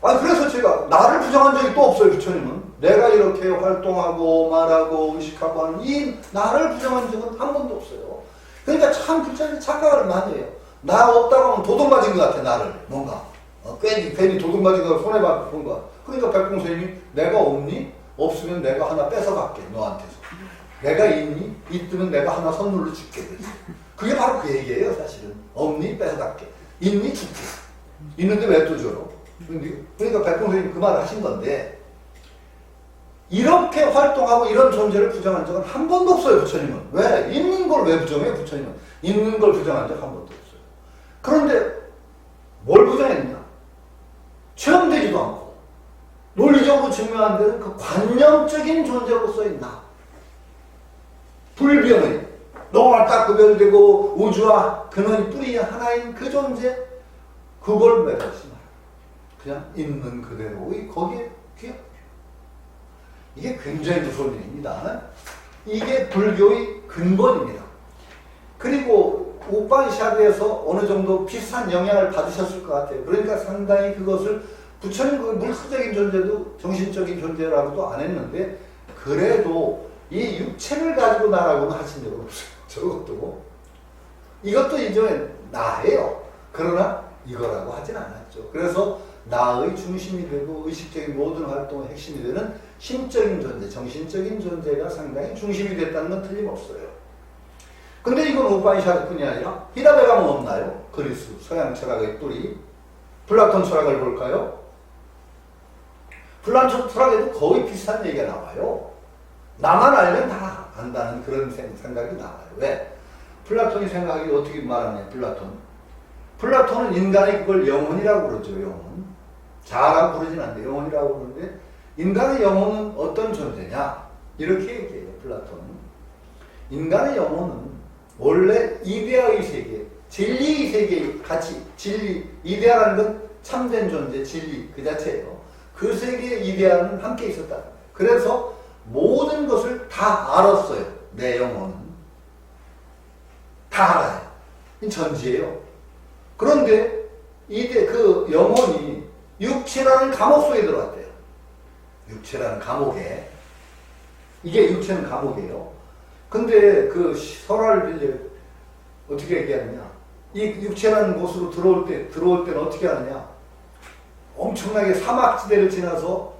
아니 그래서 제가 나를 부정한 적이 또 없어요. 부처님은 내가 이렇게 활동하고 말하고 의식하고 하는 이 나를 부정한 적은 한 번도 없어요. 그러니까 참 부처님이 착각을 많이 해요. 나 없다고 하면 도둑 맞은 것 같아. 나를 뭔가 괜히 도둑 맞은 거 손해 본 거야. 그러니까 백공 스님이 내가 없니? 없으면 내가 하나 뺏어갈게 너한테서. 내가 있니? 있으면 내가 하나 선물로 줄게. 그게 바로 그 얘기예요. 사실은 없니? 뺏어갈게. 있니? 줄게. 있는데 왜 또 줘요? 그러니까 백공 스님이 그 말을 하신 건데 이렇게 활동하고 이런 존재를 부정한 적은 한 번도 없어요. 부처님은. 왜? 있는 걸 왜 부정해요? 부처님은. 있는 걸 부정한 적 한 번도 없어요. 그런데 뭘 부정했냐? 체험되지도 않고 논리적으로 증명한 데는 그 관념적인 존재로서의 나. 불변의 너와 딱 구별되고 우주와 근원이 뿌리 하나인 그 존재 그걸 매달리지 마라. 그냥 있는 그대로의 거기에 귀엽게. 이게 굉장히 무서운 일입니다. 이게 불교의 근본입니다. 그리고 우파니샤드에서 어느 정도 비슷한 영향을 받으셨을 것 같아요. 그러니까 상당히 그것을 부처님 그 물질적인 존재도 정신적인 존재라고도 안 했는데 그래도 이 육체를 가지고 나라고는 하신 적은 없어요. 저것도. 이것도 이제 나예요. 그러나 이거라고 하진 않았죠. 그래서 나의 중심이 되고 의식적인 모든 활동의 핵심이 되는 심적인 존재, 정신적인 존재가 상당히 중심이 됐다는 건 틀림없어요. 근데 이건 우파니샤드뿐이 아니라 히라베 가면 없나요? 그리스, 서양 철학의 뿌리. 플라톤 철학을 볼까요? 플라톤 철학에도 거의 비슷한 얘기가 나와요. 나만 알면 다 안다는 그런 생각이 나와요. 왜? 플라톤이 생각이 어떻게 말하냐, 플라톤은 인간의 그걸 영혼이라고 그러죠, 영혼. 자라고 부르진 않는데 영혼이라고 그러는데 인간의 영혼은 어떤 존재냐? 이렇게 얘기해요, 플라톤은. 인간의 영혼은 원래 이데아의 세계, 진리의 세계 같이, 진리, 이데아라는 건 참된 존재, 진리 그 자체예요. 그 세계의 이데아는 함께 있었다. 그래서 모든 것을 다 알았어요. 내 영혼은. 다 알아요. 이 전지예요. 그런데 그 영혼이 육체라는 감옥 속에 들어왔대요. 육체라는 감옥에. 이게 육체는 감옥이에요. 근데 그 설화를 빌려 어떻게 얘기하느냐. 이 육체라는 곳으로 들어올 때는 어떻게 하느냐. 엄청나게 사막지대를 지나서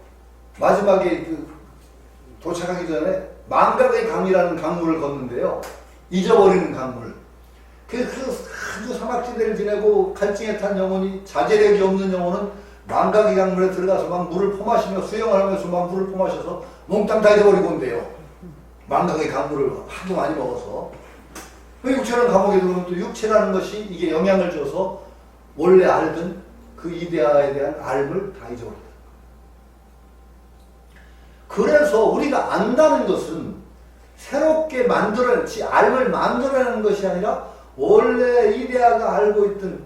마지막에 그 도착하기 전에 망각의 강이라는 강물을 걷는데요. 잊어버리는 강물. 그 사막지대를 지내고 갈증에 탄 영혼이, 자제력이 없는 영혼은 망각의 강물에 들어가서 막 물을 퍼마시며 수영을 하면서 막 물을 퍼마셔서 몽땅 다 잊어버리고 온대요. 망각의 강물을 하도 많이 먹어서. 육체라는 감옥에 들어오면 또 육체라는 것이 이게 영향을 줘서 원래 알던 그 이데아에 대한 알을 다 잊어버린다. 그래서 우리가 안다는 것은 새롭게 알을 만들어내는 것이 아니라 원래 이데아가 알고 있던,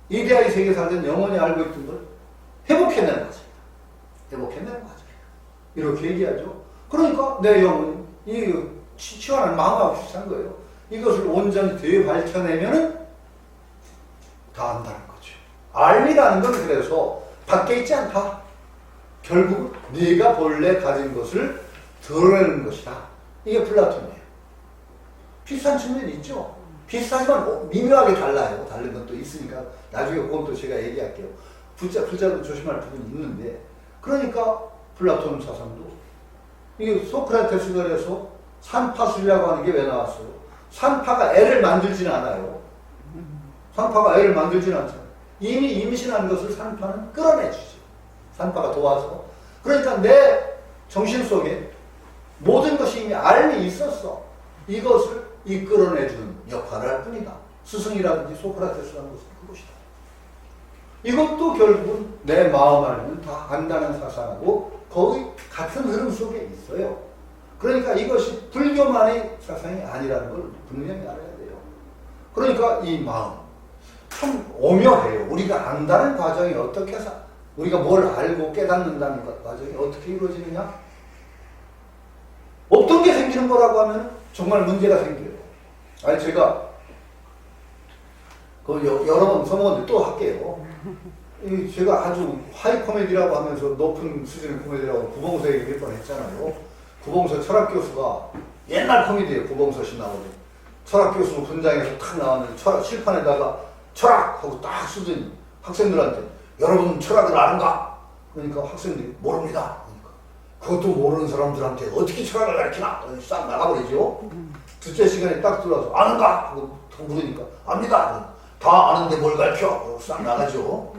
이데아의 세계에 살던 영혼이 알고 있던 걸 회복해내는 거죠. 회복해내는 거죠. 이렇게 얘기하죠. 그러니까 내 영혼이 이 치환한 마음하고 비슷한 거예요. 이것을 온전히 되밟혀내면은 다 안다는 거죠. 알이라는 건 그래서 밖에 있지 않다. 결국은 네가 본래 가진 것을 드러내는 것이다. 이게 플라톤이에요. 비슷한 측면이 있죠. 비슷하지만 미묘하게 달라요. 다른 건 또 있으니까 나중에 그건 또 제가 얘기할게요. 불자도 조심할 부분이 있는데, 그러니까 플라톤 사상도 이게 소크라테스가 그래서 산파술이라고 하는 게 왜 나왔어요? 산파가 애를 만들지는 않아요. 산파가 애를 만들지는 않잖아요. 이미 임신한 것을 산파는 끌어내주죠. 산파가 도와서. 그러니까 내 정신 속에 모든 것이 이미 알미 있었어. 이것을 이끌어내주는 역할을 할 뿐이다. 스승이라든지 소크라테스라는 것은 그것이다. 이것도 결국은 내 마음 안에는 다 안다는 사상하고 거의 같은 흐름 속에 있어요. 그러니까 이것이 불교만의 사상이 아니라는 걸 분명히 알아야 돼요. 그러니까 이 마음 참 오묘해요. 우리가 안다는 과정이 어떻게 우리가 뭘 알고 깨닫는다는 과정이 어떻게 이루어지느냐? 없던 게 생기는 거라고 하면 정말 문제가 생겨요. 아니 제가 여러 번 써먹었는데 또 할게요. 제가 아주 하이 코미디라고 하면서 높은 수준의 코미디라고 구봉서 얘기 몇 번 했잖아요. 구봉서 철학 교수가 옛날 코미디예요. 구봉서 씨 나오는 철학 교수 분장에서 탁 나오는 철학 칠판에다가 철학하고 딱 쓰더니 학생들한테 여러분 철학을 아는가? 그러니까 학생들이 모릅니다. 그러니까 그것도 모르는 사람들한테 어떻게 철학을 가르치나? 싹 나가버리죠. 둘째 시간에 딱 들어와서 아는가? 하고 물으니까 압니다. 다 아는데 뭘 가르쳐? 싹 나가죠.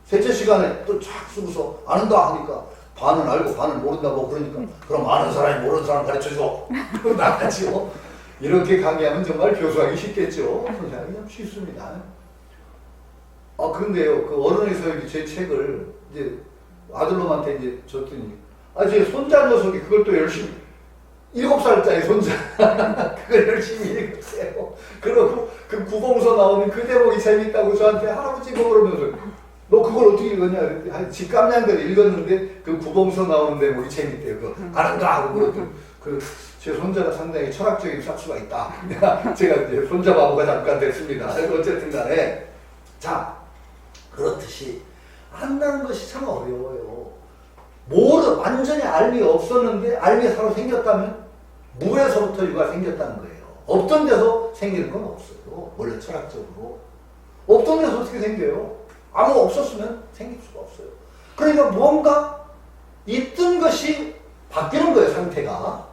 셋째 시간에 또 쫙 쓰고서 아는가? 하니까 반은 알고 반은 모른다고 그러니까 그럼 아는 사람이 모르는 사람 가르쳐줘. 나가죠. 이렇게 강의하면 정말 교수하기 쉽겠죠. 그냥 쉽습니다. 그런데요, 그 어른에서 제 책을 이제 아들놈한테 이제 줬더니, 제 손자 녀석이 그걸 또 열심히, 7살짜리 손자, 그걸 열심히 읽었어요. 그러고 그 구봉서 나오는 그 대목이 재밌다고 저한테 할아버지 뭐 그러면서, 너 그걸 어떻게 읽었냐? 그랬더니, 한 집감량대로 읽었는데 그 구봉서 나오는 대목이 재밌대요. 그거 아는가? 하고 그랬더니, 제 손자가 상당히 철학적인 싹수가 있다. 제가 이제 손자 바보가 잠깐 됐습니다. 어쨌든 간에. 자, 그렇듯이 안다는 것이 참 어려워요. 완전히 알미 없었는데 알미 새로 생겼다면 무에서부터 유가 생겼다는 거예요. 없던 데서 생기는 건 없어요. 원래 철학적으로. 없던 데서 어떻게 생겨요? 아무 없었으면 생길 수가 없어요. 그러니까 뭔가 있던 것이 바뀌는 거예요, 상태가.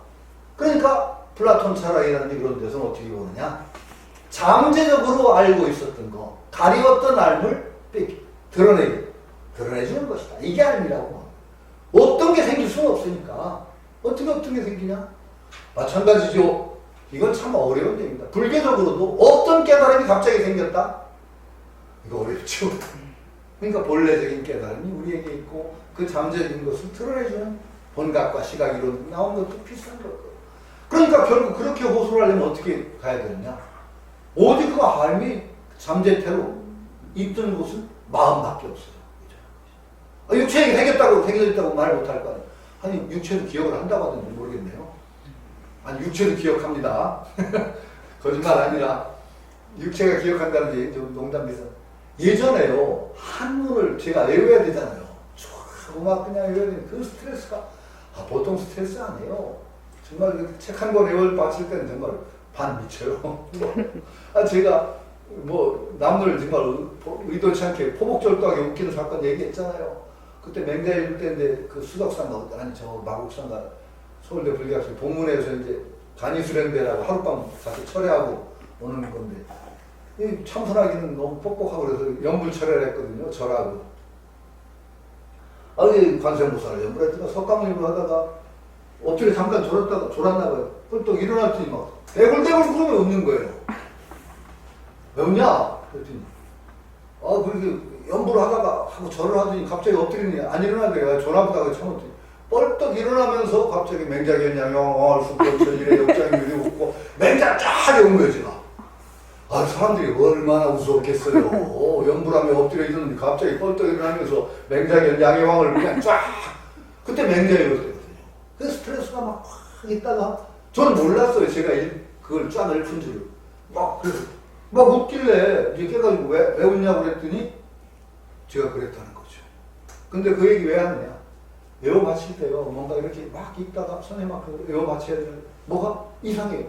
그러니까 플라톤 철학이라든지 그런 데서는 어떻게 보느냐? 잠재적으로 알고 있었던 거, 가리웠던 알을 드러내주는 것이다. 이게 알미라고. 없던 게 생길 수는 없으니까. 어떻게 없던 게 생기냐? 마찬가지죠. 이건 참 어려운 얘기입니다. 불교적으로도 없던 깨달음이 갑자기 생겼다? 이거 어렵죠. 그러니까 본래적인 깨달음이 우리에게 있고 그 잠재적인 것을 드러내주는 본각과 시각 이론 나온 것도 비슷한 거예요. 그러니까 결국 그렇게 호소를 하려면 어떻게 가야 되느냐? 어디 그 알미 잠재태로 있던 곳은 마음밖에 없어요. 육체가 생겼다고 말 못할 거 아니에요. 아니 육체도 기억을 한다고 하던지 모르겠네요. 아니 육체도 기억합니다. 거짓말 아니라 육체가 기억한다는 게 좀 농담에서 예전에요 한문을 제가 외워야 되잖아요. 막 그냥 외워야 되는 그 스트레스가 보통 스트레스 아니에요. 정말 책 한 권 외울 봤을 때는 정말 반 미쳐요. 제가 남들 정말 의도치 않게 포복절도하게 웃기는 사건 얘기했잖아요. 그때 맹자 읽을 때인데 그 수덕상가 마곡상가 서울대 불교학교 본문에서 이제 간이수련대라고 하룻밤 가서 철회하고 오는 건데 이 참선하기는 너무 뻑뻑하고 그래서 연불 철회를 했거든요. 절하고. 관세음보살을 연불했다가 석강연불 하다가 엎드려 잠깐 졸았나 봐요. 또 일어났더니 막 대굴대굴 구름이 없는 거예요. 왜 없냐? 그랬더니 그렇게 연불을 하다가 하고 절을 하더니 갑자기 엎드리니 안 일어나더래요. 졸아보다가 참았더니 뻘떡 일어나면서 갑자기 맹자견양영 수법천일의 역장유리 웃고 맹자 쫙 온 거예요. 제가. 사람들이 얼마나 무서웠겠어요. 연불하며 엎드려 있었는데 갑자기 뻘떡 일어나면서 맹자견 양해왕을 그냥 쫙 그때 맹자이거든요. 그 스트레스가 막 있다가 저는 몰랐어요. 제가 그걸 쫙 읊은 줄. 막 웃길래 이제 깨가지고 왜 웃냐고 그랬더니 제가 그랬다는 거죠. 근데 그 얘기 왜 하느냐? 외워 마칠 때요. 뭔가 이렇게 막 있다가 손에 막 외워 마쳐야 되는 뭐가 이상해요.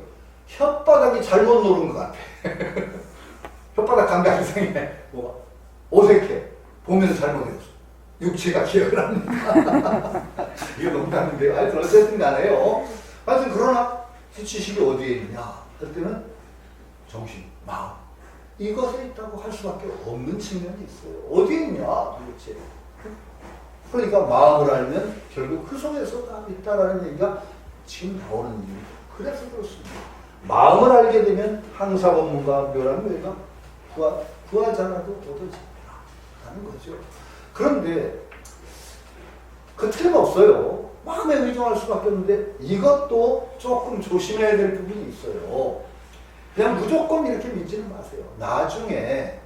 혓바닥이 잘못 노른 것 같아. 혓바닥 감각 이상해. 어색해. 보면서 잘못해서. 육체가 기억을 합니다. 이거 농담인데요. 하여튼 어쨌든 간에요. 하여튼 그러나 수치식이 어디에 있느냐 할 때는 정신, 마음 이것에 있다고 할 수밖에 없는 측면이 있어요. 어디에 있냐 도대체. 그러니까 마음을 알면 결국 그 속에서 다 있다라는 얘기가 지금 나오는 이유죠. 그래서 그렇습니다. 마음을 알게 되면 항사법문과 묘라는 얘기가 구하잖아도 얻어집니다 라는 거죠. 그런데 그 틀림없어요. 마음에 의존할 수밖에 없는데 이것도 조금 조심해야 될 부분이 있어요. 그냥 무조건 이렇게 믿지는 마세요. 나중에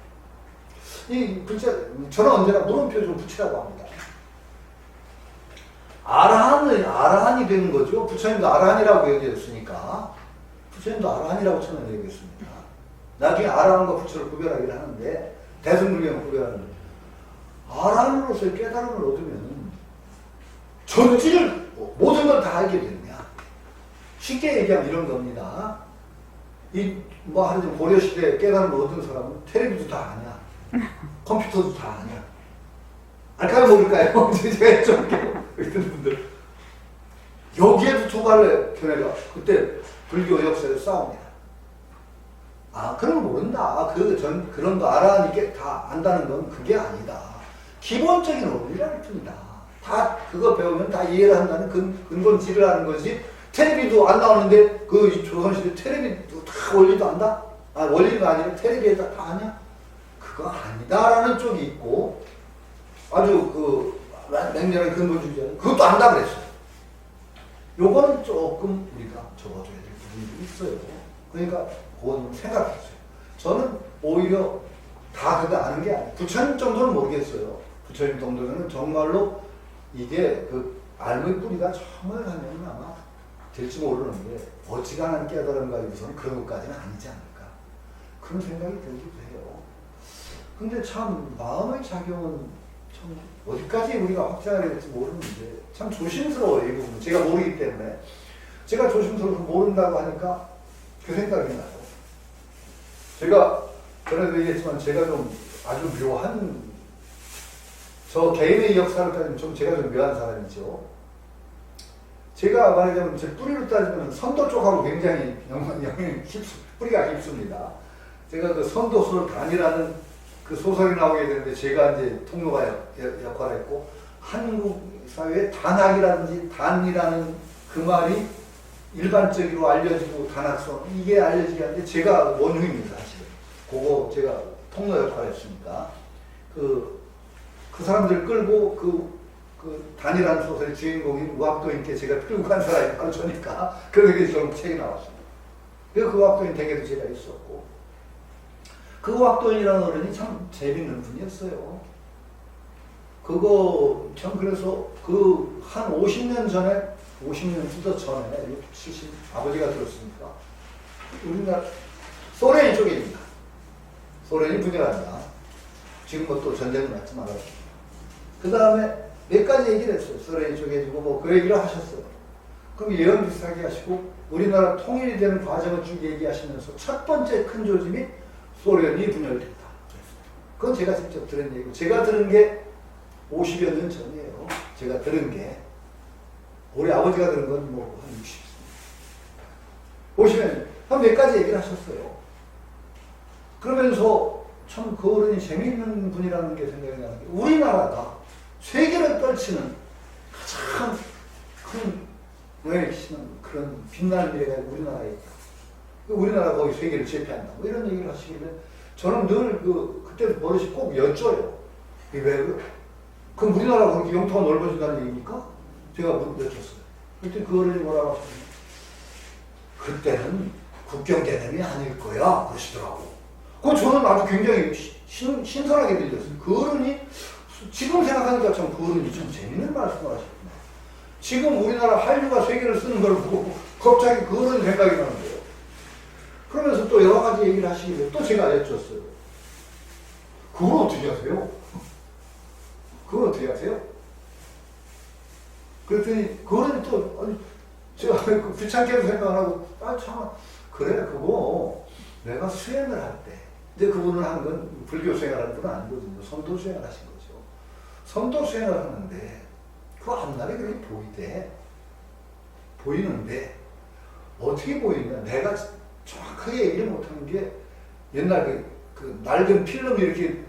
이 글자, 저는 언제나 물음표 좀 붙이라고 합니다. 아라한이 되는 거죠. 부처님도 아라한이라고 얘기했으니까 부처님도 아라한이라고 저는 얘기했습니다. 나중에 아라한과 부처를 구별하기를 하는데 대승불경 구별하는 아라한으로서의 깨달음을 얻으면 전지를 모든 걸 다 알게 되느냐. 쉽게 얘기하면 이런 겁니다. 하여튼 고려시대에 깨달음을 얻은 사람은 텔레비도 다 아냐. 컴퓨터도 다 아냐. 알까요, 모를까요? 제가 좀 이렇게 분들. 여기에도 두 갈래 견해가 그때 불교 역사에 싸웁니다. 그런 걸 모른다. 그런 거 알아니까 다 안다는 건 그게 아니다. 기본적인 원리라는 뿐이다. 다 그거 배우면 다 이해를 한다는 근본질을 하는 거지. 텔레비도 안 나오는데 그 조선시대 텔레비도 다 원리도 안다? 원리가 아니라 텔레비에다 다 아냐? 그거 아니다라는 쪽이 있고 아주 맹렬한 근본주의자는 그것도 안다 그랬어요. 요거는 조금 우리가 적어줘야 될 부분이 있어요. 그러니까 그건 생각했어요. 저는 오히려 다 그거 아는 게 아니에요. 부처님 정도는 모르겠어요. 부처님 정도는 정말로 이게 알의 뿌리가 정말 가면 아마 될지 모르는데 어지간한 깨달음 가지고서는 그런 것까지는 아니지 않을까. 그런 생각이 들기도 해요. 근데 참 마음의 작용은 참 어디까지 우리가 확장해야 될지 모르는데 참 조심스러워요. 이 부분은. 제가 모르기 때문에. 제가 조심스러워서 모른다고 하니까 그 생각이 나요. 제가 전에도 얘기했지만 제가 좀 아주 묘한 저 개인의 역사를 따지면 제가 좀 묘한 사람이죠. 제가 말하자면 제 뿌리로 따지면 선도 쪽하고 굉장히 뿌리가 깊습니다. 제가 그 선도소설 단이라는 그 소설이 나오게 되는데 제가 이제 통로가 역할을 했고 한국 사회에 단학이라든지 단이라는 그 말이 일반적으로 알려지고 단학선 이게 알려지게 하는데 제가 원흉입니다 사실은. 그거 제가 통로 역할을 했으니까 그 사람들을 끌고 그 단이라는 소설의 주인공인 우학도인께 제가 끌고 간 사람이 바로 저니까 그래서 결국 책이 나왔습니다. 그래서 그 우학도인 댁에도 제가 있었고 그 우학도인이라는 어른이 참 재밌는 분이었어요. 그거 참 그래서 한 50년 전에 50년 후더 전에 60, 70 아버지가 들었으니까 우리나라 소련이 쪽입니다. 소련이 분열한다. 지금 또 전쟁은 났지만 그 다음에 몇 가지 얘기를 했어요. 소련이 쪽해주고 그 얘기를 하셨어요. 그럼 예언 비슷하게 하시고 우리나라 통일이 되는 과정을 쭉 얘기하시면서 첫 번째 큰 조짐이 소련이 분열됐다. 그건 제가 직접 들은 얘기고 제가 들은 게 50여 년 전이에요. 제가 들은 게 우리 아버지가 들은 건 한 60. 50년 몇 가지 얘기를 하셨어요. 그러면서 참 그 어른이 재미있는 분이라는 게 생각이 나는 게 우리나라가 세계를 떨치는 가장 큰 영향을 끼치는 그런 빛나는 미래가 우리나라에 있다. 우리나라가 거기 세계를 제패한다. 이런 얘기를 하시길래 저는 늘 그때 버릇이 꼭 여쭤요. 왜 그래? 그럼 우리나라가 그렇게 영토가 넓어진다는 얘기입니까? 제가 여쭸어요. 그때 그 어른이 뭐라고 하셨냐면 그때는 국경 개념이 아닐 거야 그러시더라고. 저는 아주 굉장히 신선하게 들렸어요. 그 어른이 지금 생각하니까 참 그 어른이 참 재밌는 말씀을 하셨구나. 지금 우리나라 한류가 세계를 쓰는 걸 보고 갑자기 그 어른 생각이 나는 거예요. 그러면서 또 여러 가지 얘기를 하시길래 또 제가 여쭸어요. 그걸 어떻게 하세요? 그걸 어떻게 하세요? 그랬더니 그 어른이 또 아니 제가 귀찮게도 생각하고 참 그래 그거 내가 수행을 할 때 근데 그분은 한 건 불교 수행을 하는 분은 아니거든요. 선도 수행을 하신 거죠. 선도 수행을 하는데 그 앞날에 그렇게 보이는데 어떻게 보이냐 내가 정확하게 얘기를 못하는 게 옛날 그 낡은 필름 이렇게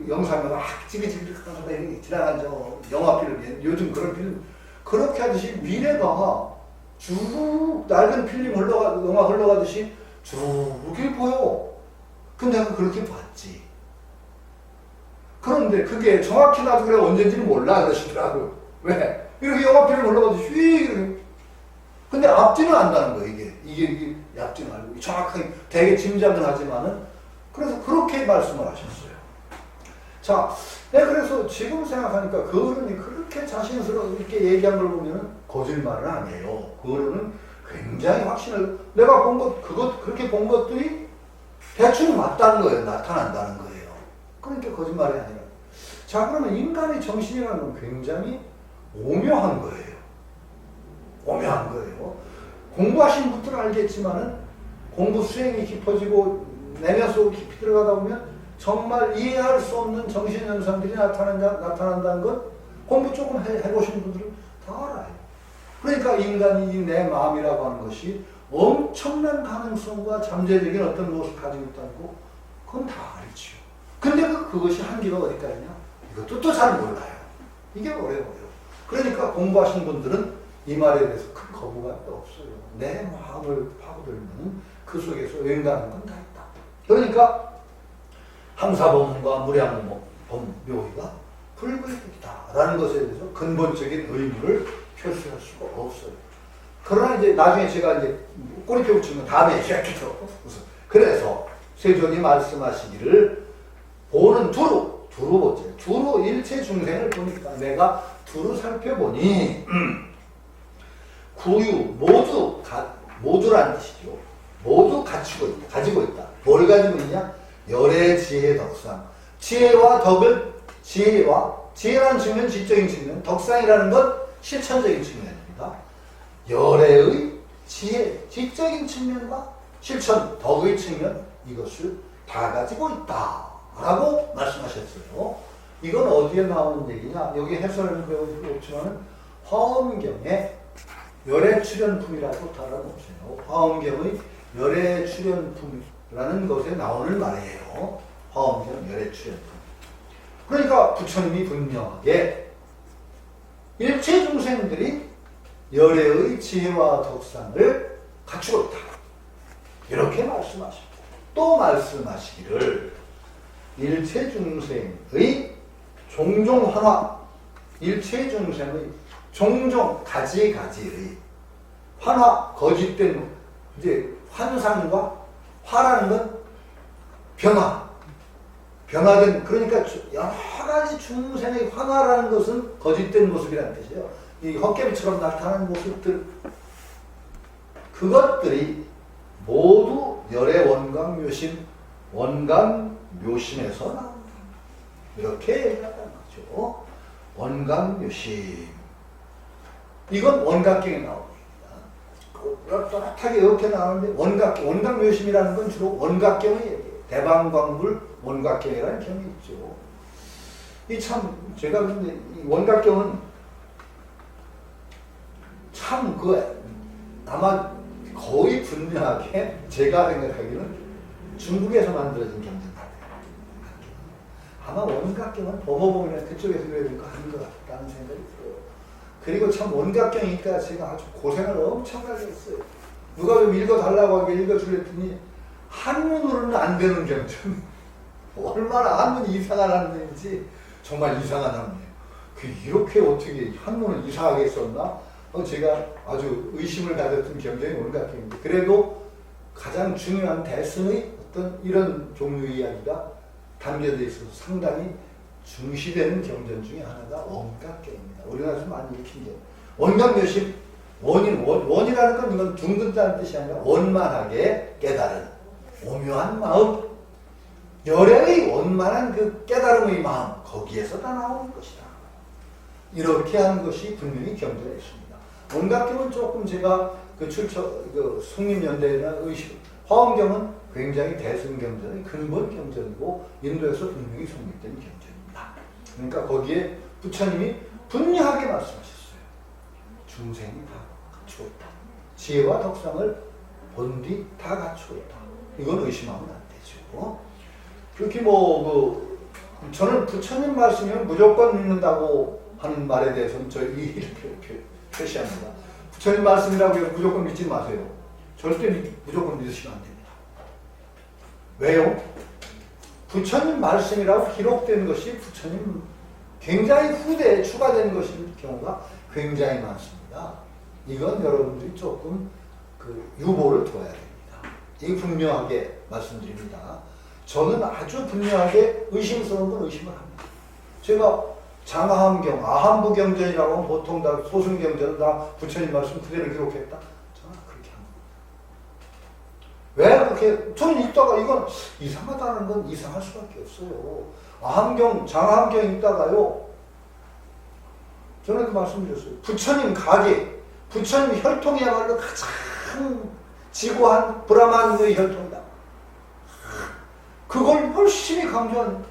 영상을 찌릿찌릿하다 이렇게 지나간 영화 필름 요즘 그런 필름 그렇게 하듯이 미래가 쭉 낡은 필름 영화 흘러가듯이 쭉 이렇게 보여. 근데 내가 그렇게 봤지. 그런데 그게 정확히 나도 그래 언제인지는 몰라 그러시더라고요. 왜? 이렇게 영화편을 올라가도 휙 이렇게. 근데 앞뒤는 안다는 거예요. 이게 앞뒤는 알고 정확하게 되게 짐작은 하지만은 그래서 그렇게 말씀을 하셨어요. 자, 네, 그래서 지금 생각하니까 그 어른이 그렇게 자신스럽게 얘기한 걸 보면은 거짓말은 아니에요. 그 어른은 굉장히 확신을 내가 본 것 그렇게 본 것들이 대충 맞다는 거예요. 나타난다는 거예요. 그러니까 거짓말이 아니라. 자, 그러면 인간의 정신이라는 건 굉장히 오묘한 거예요. 오묘한 거예요. 공부하신 분들은 알겠지만은 공부 수행이 깊어지고 내면 속으로 깊이 들어가다 보면 정말 이해할 수 없는 정신현상들이 나타난다는 건 공부 조금 해보신 분들은 다 알아요. 그러니까 인간이 내 마음이라고 하는 것이 엄청난 가능성과 잠재적인 어떤 모습을 가지고 있다는 거 그건 다 알지요. 근데 그것이 한계가 어디까지 있냐? 이것도 또 잘 몰라요. 이게 어려워요. 그러니까 공부하신 분들은 이 말에 대해서 큰 거부감이 없어요. 내 마음을 파고들면 그 속에서 응가하는 건 다 있다. 그러니까 항사범과 무량범묘의가 불구이득이다라는 것에 대해서 근본적인 의무를 표시할 수가 없어요. 그러나 이제 나중에 제가 이제 꼬리표 붙인 건 다음에 시작해서 그래서 세존이 말씀하시기를 보는 두루 보자. 두루 일체 중생을 보니까 내가 두루 살펴보니 구유 모두란 뜻이죠. 모두 가지고 있다. 뭘 가지고 있냐? 열의 지혜 덕상. 지혜라는 측면 지적인 측면, 덕상이라는 건 실천적인 측면입니다. 열의 지혜, 지적인 측면과 실천, 덕의 측면 이것을 다 가지고 있다. 라고 말씀하셨어요. 이건 어디에 나오는 얘기냐? 여기 해설은 배울 필요 없지만 화엄경에 열애 출현품이라고 달아놓으세요. 화엄경의 열애 출현품이라는 것에 나오는 말이에요. 화엄경 열애 출현품. 그러니까 부처님이 분명하게 일체 중생들이 열애의 지혜와 덕상을 갖추고 있다. 이렇게 말씀하시고 또 말씀하시기를 일체 중생의 종종 환화, 일체 중생의 종종 가지가지의 환화, 거짓된 이제 환상과 화라는 건 변화된 그러니까 여러 가지 중생의 환화라는 것은 거짓된 모습이라는 뜻이에요. 이 헛개비처럼 나타나는 모습들 그것들이 모두 열의 원광묘심에서 나온다. 이렇게 얘기한다는 거죠. 원광묘심. 이건 원각경에 나오는 얘기입니다. 또렷하게 이렇게 나오는데 원각묘심이라는 건 주로 원각경의 얘기예요. 대방광불 원각경이라는 경이 있죠. 제가 근데 이 원각경은 참 아마 거의 분명하게 제가 생각하기는 중국에서 만들어진 경전 같아요. 아마 원각경은 범어봉이나 그쪽에서 그래야 것 아닌 것 같다는 생각이 들어요. 그리고 참 원각경이니까 제가 아주 고생을 엄청나게 했어요. 누가 좀 읽어달라고 하게 읽어주랬더니 한문으로는 안 되는 경전. 얼마나 한문이 이상한 한문인지 정말 이상한 한문이에요. 이렇게 어떻게 한문을 이상하게 썼나? 제가 아주 의심을 가졌던 경전이 원각경인데 그래도 가장 중요한 대승의 어떤 이런 종류의 이야기가 담겨져 있어서 상당히 중시되는 경전 중에 하나가 원각경입니다. 우리나라에서 많이 읽힌 게 원각묘심, 원이라는 건 이건 둥근다는 뜻이 아니라 원만하게 깨달은 오묘한 마음, 열애의 원만한 그 깨달음의 마음 거기에서 다 나오는 것이다. 이렇게 하는 것이 분명히 경전에 있습니다. 원각경은 조금 제가 성립연대나 화엄경은 굉장히 대승경전의 근본 경전이고 인도에서 분명히 성립된 경전입니다. 그러니까 거기에 부처님이 분명하게 말씀하셨어요. 중생이 다 갖추고 있다. 지혜와 덕상을 본 뒤 다 갖추고 있다. 이건 의심하면 안 되죠. 그렇게 저는 부처님 말씀이면 무조건 믿는다고 하는 말에 대해서는 이렇게 표시합니다. 부처님 말씀이라고 해서 무조건 믿지 마세요. 절대 무조건 믿으시면 안 됩니다. 왜요? 부처님 말씀이라고 기록된 것이 부처님 굉장히 후대에 추가된 것인 경우가 굉장히 많습니다. 이건 여러분들이 조금 유보를 둬야 됩니다. 이게 분명하게 말씀드립니다. 저는 아주 분명하게 의심스러운 건 의심을 합니다. 제가 장하함경, 아함부경전이라고 하면 보통 다 소승경전 다 부처님 말씀 그대로 기록했다. 저는 그렇게 합니다. 왜 그렇게, 저는 읽다가 이건 이상하다는 건 이상할 수밖에 없어요. 아함경, 장하함경 읽다가요, 전에도 말씀드렸어요. 부처님 가게, 부처님 혈통이야말로 가장 지고한 브라만의 혈통이다. 그걸 열심히 강조한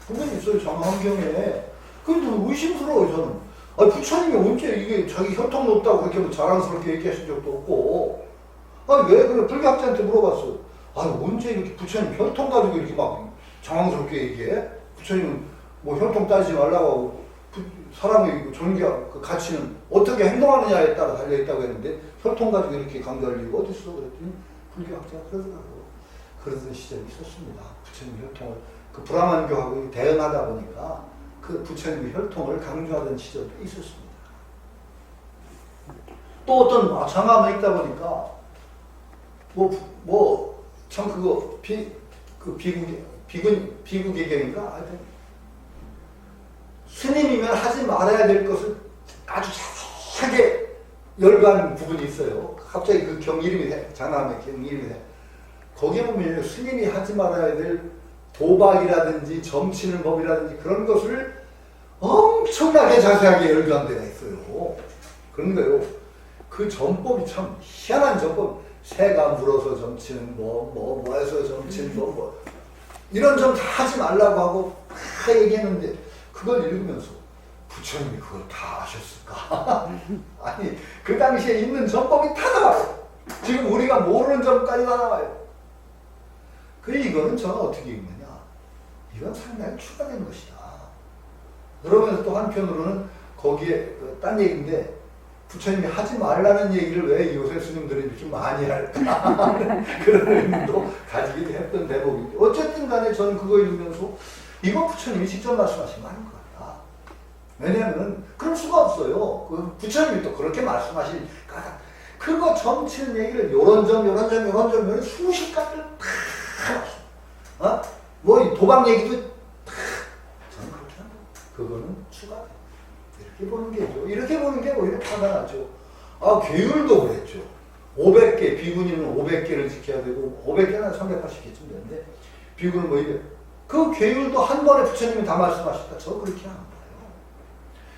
부분이 있어요, 장하함경에. 근데 의심스러워요, 저는. 아니, 부처님이 언제 이게 자기 혈통 높다고 그렇게 뭐 자랑스럽게 얘기하신 적도 없고. 아니, 왜 그래? 불교학자한테 물어봤어요. 아니, 언제 이렇게 부처님 혈통 가지고 이렇게 막 장황스럽게 얘기해? 부처님은 뭐 혈통 따지지 말라고 하고, 사람의 존경, 그 가치는 어떻게 행동하느냐에 따라 달려있다고 했는데, 혈통 가지고 이렇게 강조할 이유가 어딨어? 그랬더니, 불교학자가 그러더라고요. 그러던 시절이 있었습니다. 부처님 혈통을, 그 브라만교하고 대응하다 보니까, 그 부처님의 혈통을 강조하던 시절도 있었습니다. 또 어떤 장함을 읽다 보니까 참 그거 비구개경인가 하여튼 스님이면 하지 말아야 될 것을 아주 자세하게 열거하는 부분이 있어요. 갑자기 그 경 이름이 돼. 장함의 경 이름이 돼. 거기에 보면 스님이 하지 말아야 될 도박이라든지 점치는 법이라든지 그런 것을 엄청나게 자세하게 열거한 데가 있어요. 그런 거예요. 그 전법이 참 희한한 전법. 새가 물어서 점치는 법, 뭐 해서 점치는 법, 뭐 이런 점 다 하지 말라고 하고 다 얘기했는데 그걸 읽으면서 부처님이 그걸 다 아셨을까? 아니, 그 당시에 있는 전법이 다 나와요. 지금 우리가 모르는 점까지 다 나와요. 그래, 이거는 저는 어떻게 읽느냐? 이건 상당히 추가된 것이다. 그러면서 또 한편으로는 거기에 딴 얘기인데 부처님이 하지 말라는 얘기를 왜 요새 스님들이 이렇게 많이 할까? 그런 의미도 가지기도 했던 대목인데 어쨌든 간에 저는 그거 읽으면서 이건 부처님이 직접 말씀하신 거 아닌 것 같다. 왜냐하면 그럴 수가 없어요. 그 부처님이 또 그렇게 말씀하시니까 그거 점치는 얘기를 요런 점 수십 가지를 다 뭐 도박 얘기도 저는 그렇게 합니다. 그거는 추가. 이렇게 보는 게죠. 이렇게 보는 게 오히려 화가 나죠. 아, 계율도 그랬죠. 500개, 비구니는 500개를 지켜야 되고, 500개는 380개쯤 되는데, 비구는 뭐 이래. 그 계율도 한 번에 부처님이 다 말씀하셨다. 저 그렇게 안 봐요.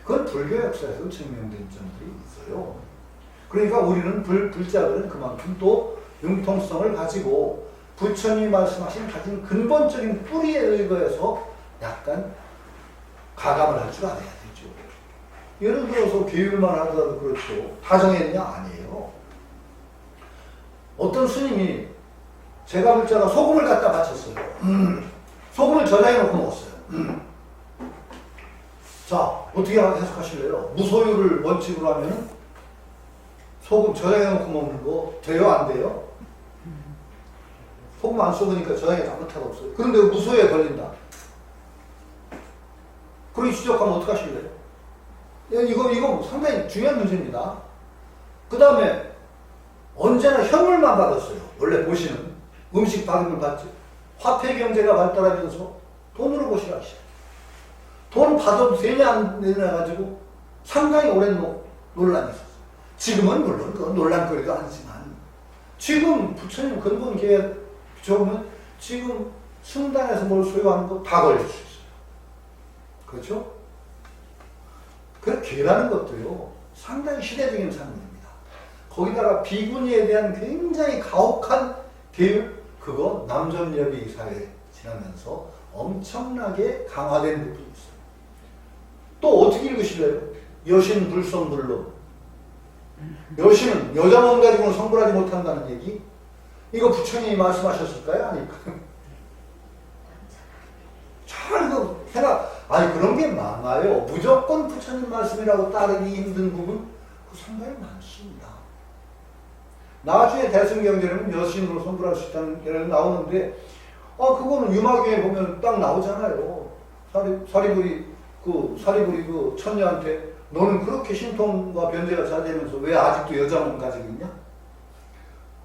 그건 불교 역사에서 증명된 점들이 있어요. 그러니까 우리는 불자들은 그만큼 또 융통성을 가지고, 부처님이 말씀하신 가진 근본적인 뿌리에 의거해서 약간 가감을 할 줄 알아야 되죠. 예를 들어서 계율만 하더라도 그렇죠. 다 정했냐? 아니에요. 어떤 스님이 제가 불자가 소금을 갖다 바쳤어요. 소금을 저장해놓고 먹었어요. 자, 어떻게 해석하실래요? 무소유를 원칙으로 하면 소금 저장해놓고 먹는 거 돼요? 안 돼요? 소금 안 쏘으니까 저장에 아무 탈 없어요. 그런데 무소유에 걸린다. 그렇게 지적하면 어떡하실래요? 이거 상당히 중요한 문제입니다. 그 다음에 언제나 현물만 받았어요. 원래 보시는 음식 받음을 받죠. 화폐 경제가 발달하면서 돈으로 보시라 하시죠. 돈 받아도 되냐 안 되냐 가지고 상당히 오랜 논란이 있었어요. 지금은 물론 그 논란거리도 아니지만 지금 부처님 근본 계획 비춰보면 지금 승당에서 뭘 소유하는 거 다 걸릴 수 있어요. 그렇죠? 그 계라는 것도요, 상당히 시대적인 상황입니다. 거기다가 비구니에 대한 굉장히 가혹한 계율, 그거 남존여비 사회에 지나면서 엄청나게 강화된 부분이 있어요. 또 어떻게 읽으실래요? 여신 불성불론. 여신은 여자 몸 가지고는 성불하지 못한다는 얘기? 이거 부처님이 말씀하셨을까요? 아닐까요? 잘 이거 아니 그런 게 많아요. 무조건 부처님 말씀이라고 따르기 힘든 부분 그 상당히 많습니다. 나중에 대승경전에는 여신으로 선불할 수 있다는 게 나오는데 그거는 유마경에 보면 딱 나오잖아요. 사리부리 그 처녀한테 너는 그렇게 신통과 변제가 잘 되면서 왜 아직도 여자몸 가지고 있냐?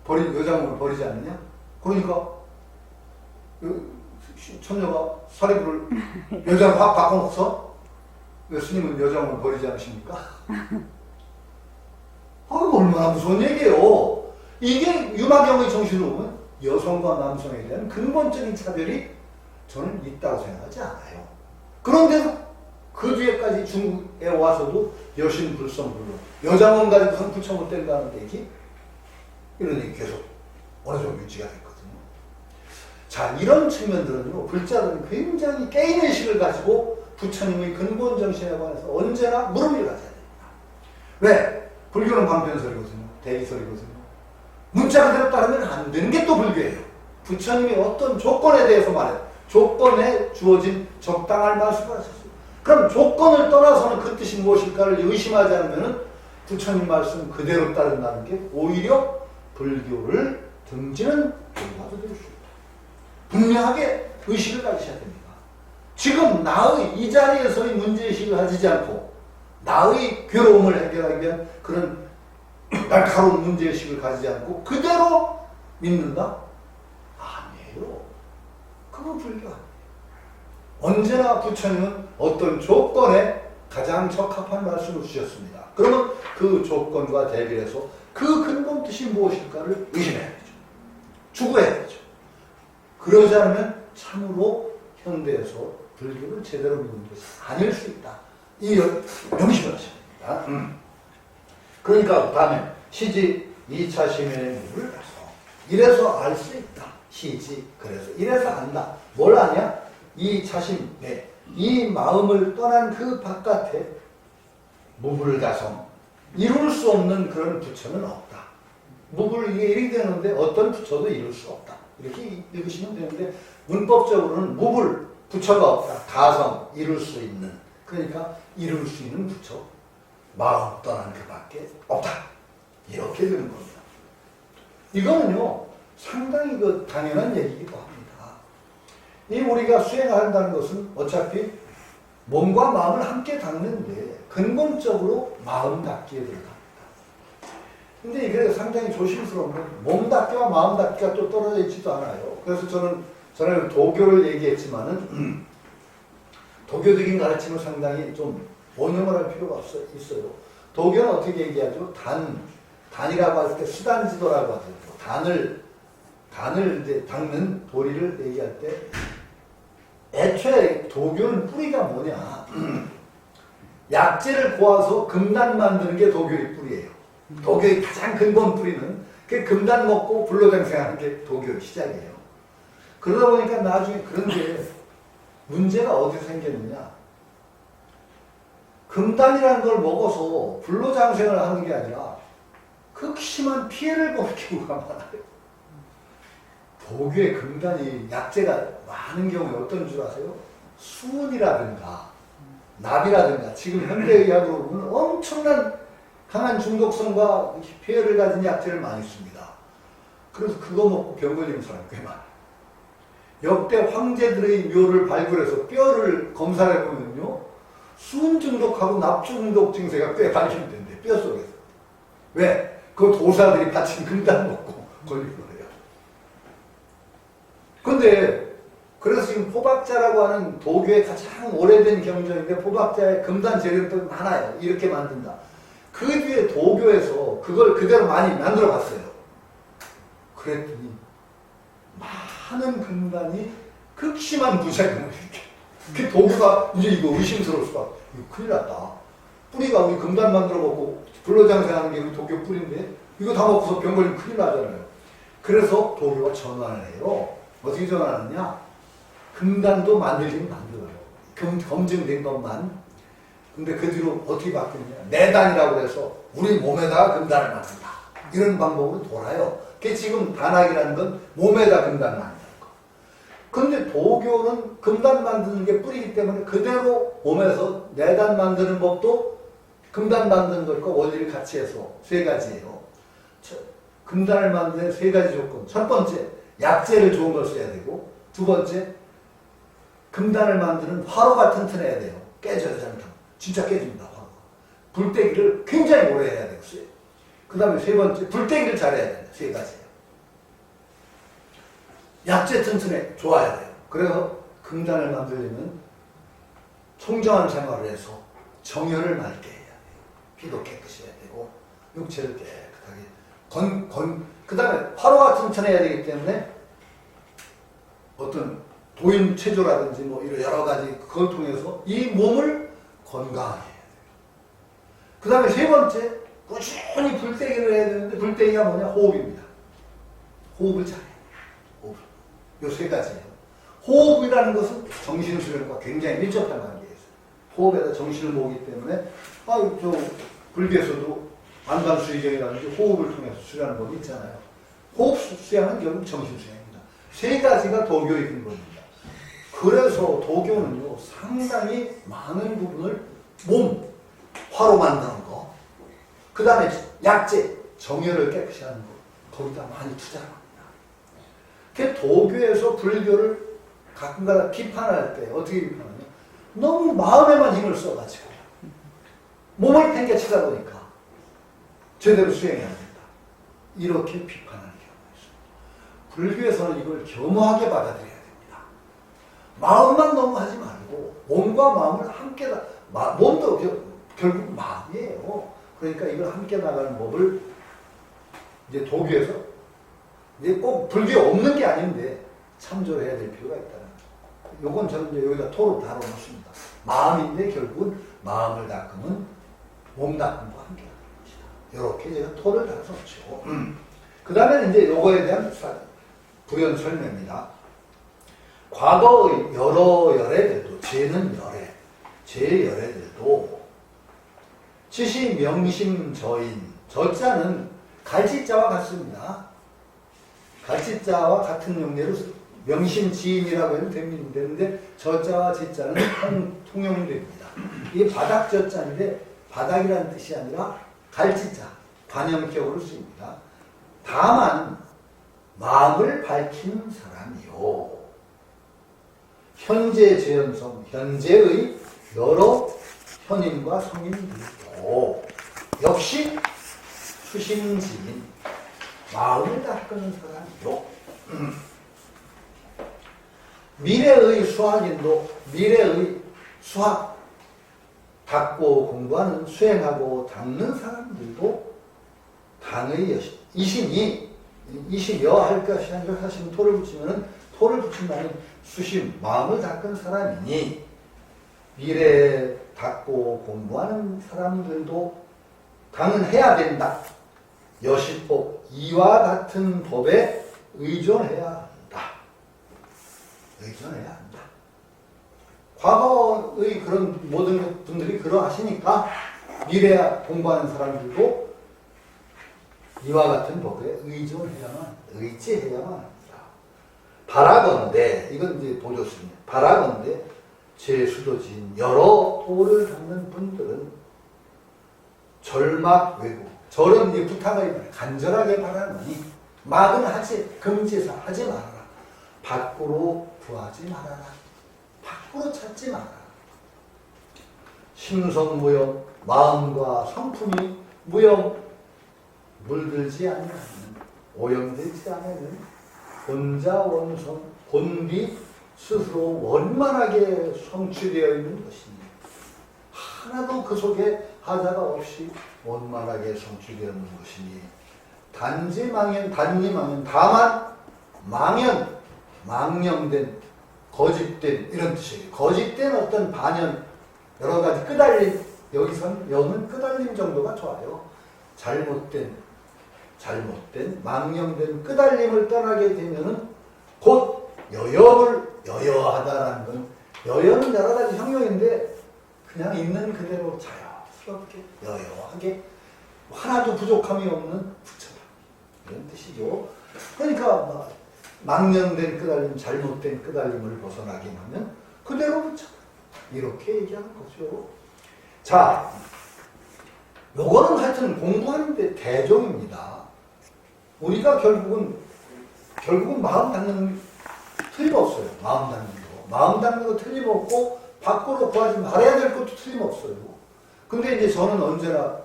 여자몸을 버리지 않느냐? 그러니까 처녀가 사리부를 여자로 확 바꿔놓고서 왜 스님은 여자몸을 버리지 않으십니까? 이거 얼마나 무서운 얘기예요. 이게 유마경의 정신으로 보면 여성과 남성에 대한 근본적인 차별이 저는 있다고 생각하지 않아요. 그런데도 그 뒤에까지 중국에 와서도 여신불성불로 여자몸 가지고선 부처 못 된다는 얘기, 이런 얘기 계속 어느 정도 유지가 됐거든요. 자, 이런 측면들은요, 불자들은 굉장히 게임의식을 가지고 부처님의 근본 정신에 관해서 언제나 물음을 가져야 됩니다. 왜? 불교는 방편설이거든요. 대기설이거든요. 문자 그대로 따르면 안 되는 게 또 불교예요. 부처님이 어떤 조건에 대해서 말해요. 조건에 주어진 적당할 말씀을 하셨어요. 그럼 조건을 떠나서는 그 뜻이 무엇일까를 의심하지 않으면 부처님 말씀 그대로 따른다는 게 오히려 불교를 등지는 결과도 될 수 있다. 분명하게 의식을 가지셔야 됩니다. 지금 나의 이 자리에서의 문제의식을 가지지 않고 나의 괴로움을 해결하기 위한 그런 날카로운 문제의식을 가지지 않고 그대로 믿는다? 아니에요. 그건 불교 아니에요. 언제나 부처님은 어떤 조건에 가장 적합한 말씀을 주셨습니다. 그러면 그 조건과 대비해서 그 근본 뜻이 무엇일까를 의심해야 되죠. 추구해야 되죠. 그러지 않으면 참으로 현대에서 불교를 제대로 믿는 것이 아닐 수 있다. 이 명심을 하셔야 됩니다. 그러니까 다음에 시지 2차 심의 무를 가서 이래서 알 수 있다. 시지 그래서 이래서 안다. 뭘 아냐? 이 자신의 이 마음을 떠난 그 바깥에 무불가성 이룰 수 없는 그런 부처는 없다. 무불 이게 일이 되는데 어떤 부처도 이룰 수 없다. 이렇게 읽으시면 되는데 문법적으로는 무불 부처가 없다. 가성 이룰 수 있는, 그러니까 이룰 수 있는 부처 마음 떠난 그 밖에 없다. 이렇게 되는 겁니다. 이거는요 상당히 그 당연한 얘기이기도 합니다. 이 우리가 수행한다는 것은 어차피 몸과 마음을 함께 닦는데 근본적으로 마음 닦기에 들어갑니다. 근데 이게 상당히 조심스러운 건 몸 닦기와 마음 닦기가 또 떨어져 있지도 않아요. 그래서 저는 전에 도교를 얘기했지만은 도교적인 가르침을 상당히 좀 원형을 할 필요가 있어요. 도교는 어떻게 얘기하죠? 단이라고 할 때 수단지도라고 하죠. 단을 이제 닦는 도리를 얘기할 때 애초에 도교는 뿌리가 뭐냐? 약재를 고아서 금단 만드는 게 도교의 뿌리예요. 도교의 가장 근본 뿌리는 그 금단 먹고 불로장생하는 게 도교의 시작이에요. 그러다 보니까 나중에 그런데 문제가 어디서 생겼느냐? 금단이라는 걸 먹어서 불로장생을 하는 게 아니라 극심한 피해를 보는 경우가 많아요. 도교의 금단이 약재가 많은 경우에 어떤 줄 아세요? 수은이라든가 납이라든가 지금 현대의학으로 보면 엄청난 강한 중독성과 피해를 가진 약재를 많이 씁니다. 그래서 그거 먹고 병 걸리는 사람이 꽤 많아요. 역대 황제들의 묘를 발굴해서 뼈를 검사를 해보면요 수은 중독하고 납 중독 증세가 꽤 발견된대, 뼈 속에서. 왜? 그 도사들이 바친 금단 먹고 걸린 거예요. 근데 그래서 지금 포박자라고 하는 도교의 가장 오래된 경전인데 포박자에 금단 재료도 많아요. 이렇게 만든다. 그 뒤에 도교에서 그걸 그대로 많이 만들어 봤어요. 그랬더니 많은 금단이 극심한 부작용을 일으켜. 그 도교가 이제 이거 의심스러울 수밖에. 이거 큰일 났다. 뿌리가 우리 금단 만들어 먹고 불로장생하는 게 우리 도교 뿌리인데 이거 다 먹고서 병 걸리면 큰일 나잖아요. 그래서 도교가 전환을 해요. 어떻게 전환하느냐? 금단도 만들긴 만들어요. 검증된 것만. 근데 그 뒤로 어떻게 바뀌느냐? 내단이라고 해서 우리 몸에다가 금단을 만든다. 이런 방법으로 돌아요. 그게 지금 단학이라는 건 몸에다 금단 만드는 거. 근데 도교는 금단 만드는 게 뿌리기 때문에 그대로 몸에서 내단 만드는 법도 금단 만드는 것과 원리를 같이 해서 세 가지예요. 금단을 만드는 세 가지 조건. 첫 번째, 약재를 좋은 걸 써야 되고, 두 두 번째, 금단을 만드는 화로가 튼튼해야 돼요. 깨져요, 잘못하면. 진짜 깨집니다, 화로가. 불때기를 굉장히 오래 해야 돼요. 그 다음에 세 번째, 불때기를 잘해야 된다. 세 가지예요. 약재 튼튼해, 좋아야 돼요. 그래서 금단을 만들려면 청정한 생활을 해서 정열을 맑게 해야 돼요. 피도 깨끗이 해야 되고, 육체를 깨끗하게. 그 다음에 화로가 튼튼해야 되기 때문에 어떤 도인 체조라든지 뭐 이런 여러 가지 그걸 통해서 이 몸을 건강하게 해야 돼요. 그 다음에 세 번째, 꾸준히 불때기를 해야 되는데 불때기가 뭐냐? 호흡입니다. 호흡을 잘해야 돼요. 호흡. 요 세 가지예요. 호흡이라는 것은 정신수련과 굉장히 밀접한 관계에 있어요. 호흡에다 정신을 모으기 때문에 불교에서도 안반수의경이라든지 호흡을 통해서 수련하는 법이 있잖아요. 호흡 수양은 결국 정신수양입니다. 세 가지가 도교의 근본입니다. 그래서 도교는요, 상당히 많은 부분을 화로 만드는 거, 그 다음에 약재, 정열을 깨끗이 하는 거, 거기다 많이 투자를 합니다. 그 도교에서 불교를 가끔가다 비판할 때 어떻게 비판하냐? 너무 마음에만 힘을 써가지고 몸을 팽개치다 보니까 제대로 수행이 안 된다. 이렇게 비판하는 경우가 있습니다. 불교에서는 이걸 겸허하게 받아들여야 됩니다. 마음만 너무 하지 말고 몸과 마음을 함께 몸도 결국 마음이에요. 그러니까 이걸 함께 나가는 법을 이제 도교에서 이제 꼭 불교에 없는 게 아닌데 참조를 해야 될 필요가 있다는 거죠. 요건 저는 이제 여기다 토로 다뤄놓습니다. 마음인데 결국은 마음을 닦으면 몸 닦음과 함께 하는 것이다. 이렇게 제가 토를 달아서 놓죠. 그 다음에 이제 요거에 대한 부연 설명입니다. 과거의 여러 열애들도, 제 열애들도 지시 명심 저인, 저자는 갈지자와 같습니다. 갈지자와 같은 용례로 명심지인이라고 해도 되는데 저자와 지자는 통용됩니다. 이게 바닥 저자인데 바닥이라는 뜻이 아니라 갈지자, 관형격으로 쓰입니다. 다만 마음을 밝힌 사람이요. 현재 재현성, 현재의 여러 현인과 성인들도 역시 수심지인, 마음을 닦는 사람이요. 미래의 수학인도, 미래의 수학, 닦고 공부하는, 수행하고 닦는 사람들도 당의 이심여 할 것이 아니라 사실은 토를 붙이면은 토를 붙인다는 수심, 마음을 닦은 사람이니 미래에 닦고 공부하는 사람들도 당연해야 된다. 여시법, 이와 같은 법에 의존해야 한다. 의존해야 한다. 과거의 그런 모든 분들이 그러하시니까 미래에 공부하는 사람들도 이와 같은 법에 의지해야만 합니다. 바라건대, 이건 이제 보조습니다. 바라건대 제수도진 여러 도를 닦는 분들은 절막 외국, 절은 이제 부탁을 간절하게 바라느니 막은 금지사 하지 말아라. 밖으로 구하지 말아라. 밖으로 찾지 말아라. 심성무용, 마음과 성품이 무용, 물들지 않는, 오염되지 않는 본자 원성, 본비 스스로 원만하게 성취되어 있는 것이니 하나도 그 속에 하자가 없이 원만하게 성취되어 있는 것이니 다만 망령된, 거짓된 이런 뜻이에요. 거짓된 어떤 반연, 여러 가지 끄달림, 여기선 영은 끄달림 정도가 좋아요. 잘못된 망령된 끄달림을 떠나게 되면은 곧 여여하다라는 건, 여여는 여러 가지 형용인데 그냥 있는 그대로 자연스럽게 여여하게 하나도 부족함이 없는 부처다, 이런 뜻이죠. 그러니까 망령된 끄달림, 잘못된 끄달림을 벗어나게 하면 그대로 부처다, 이렇게 얘기하는 거죠. 자, 요거는 하여튼 공부하는데 대종입니다. 우리가 결국은 마음 닦는 틀림없어요. 마음 닦는 거. 마음 닦는 거 틀림없고 밖으로 구하지 말아야 될 것도 틀림없어요. 근데 이제 저는 언제나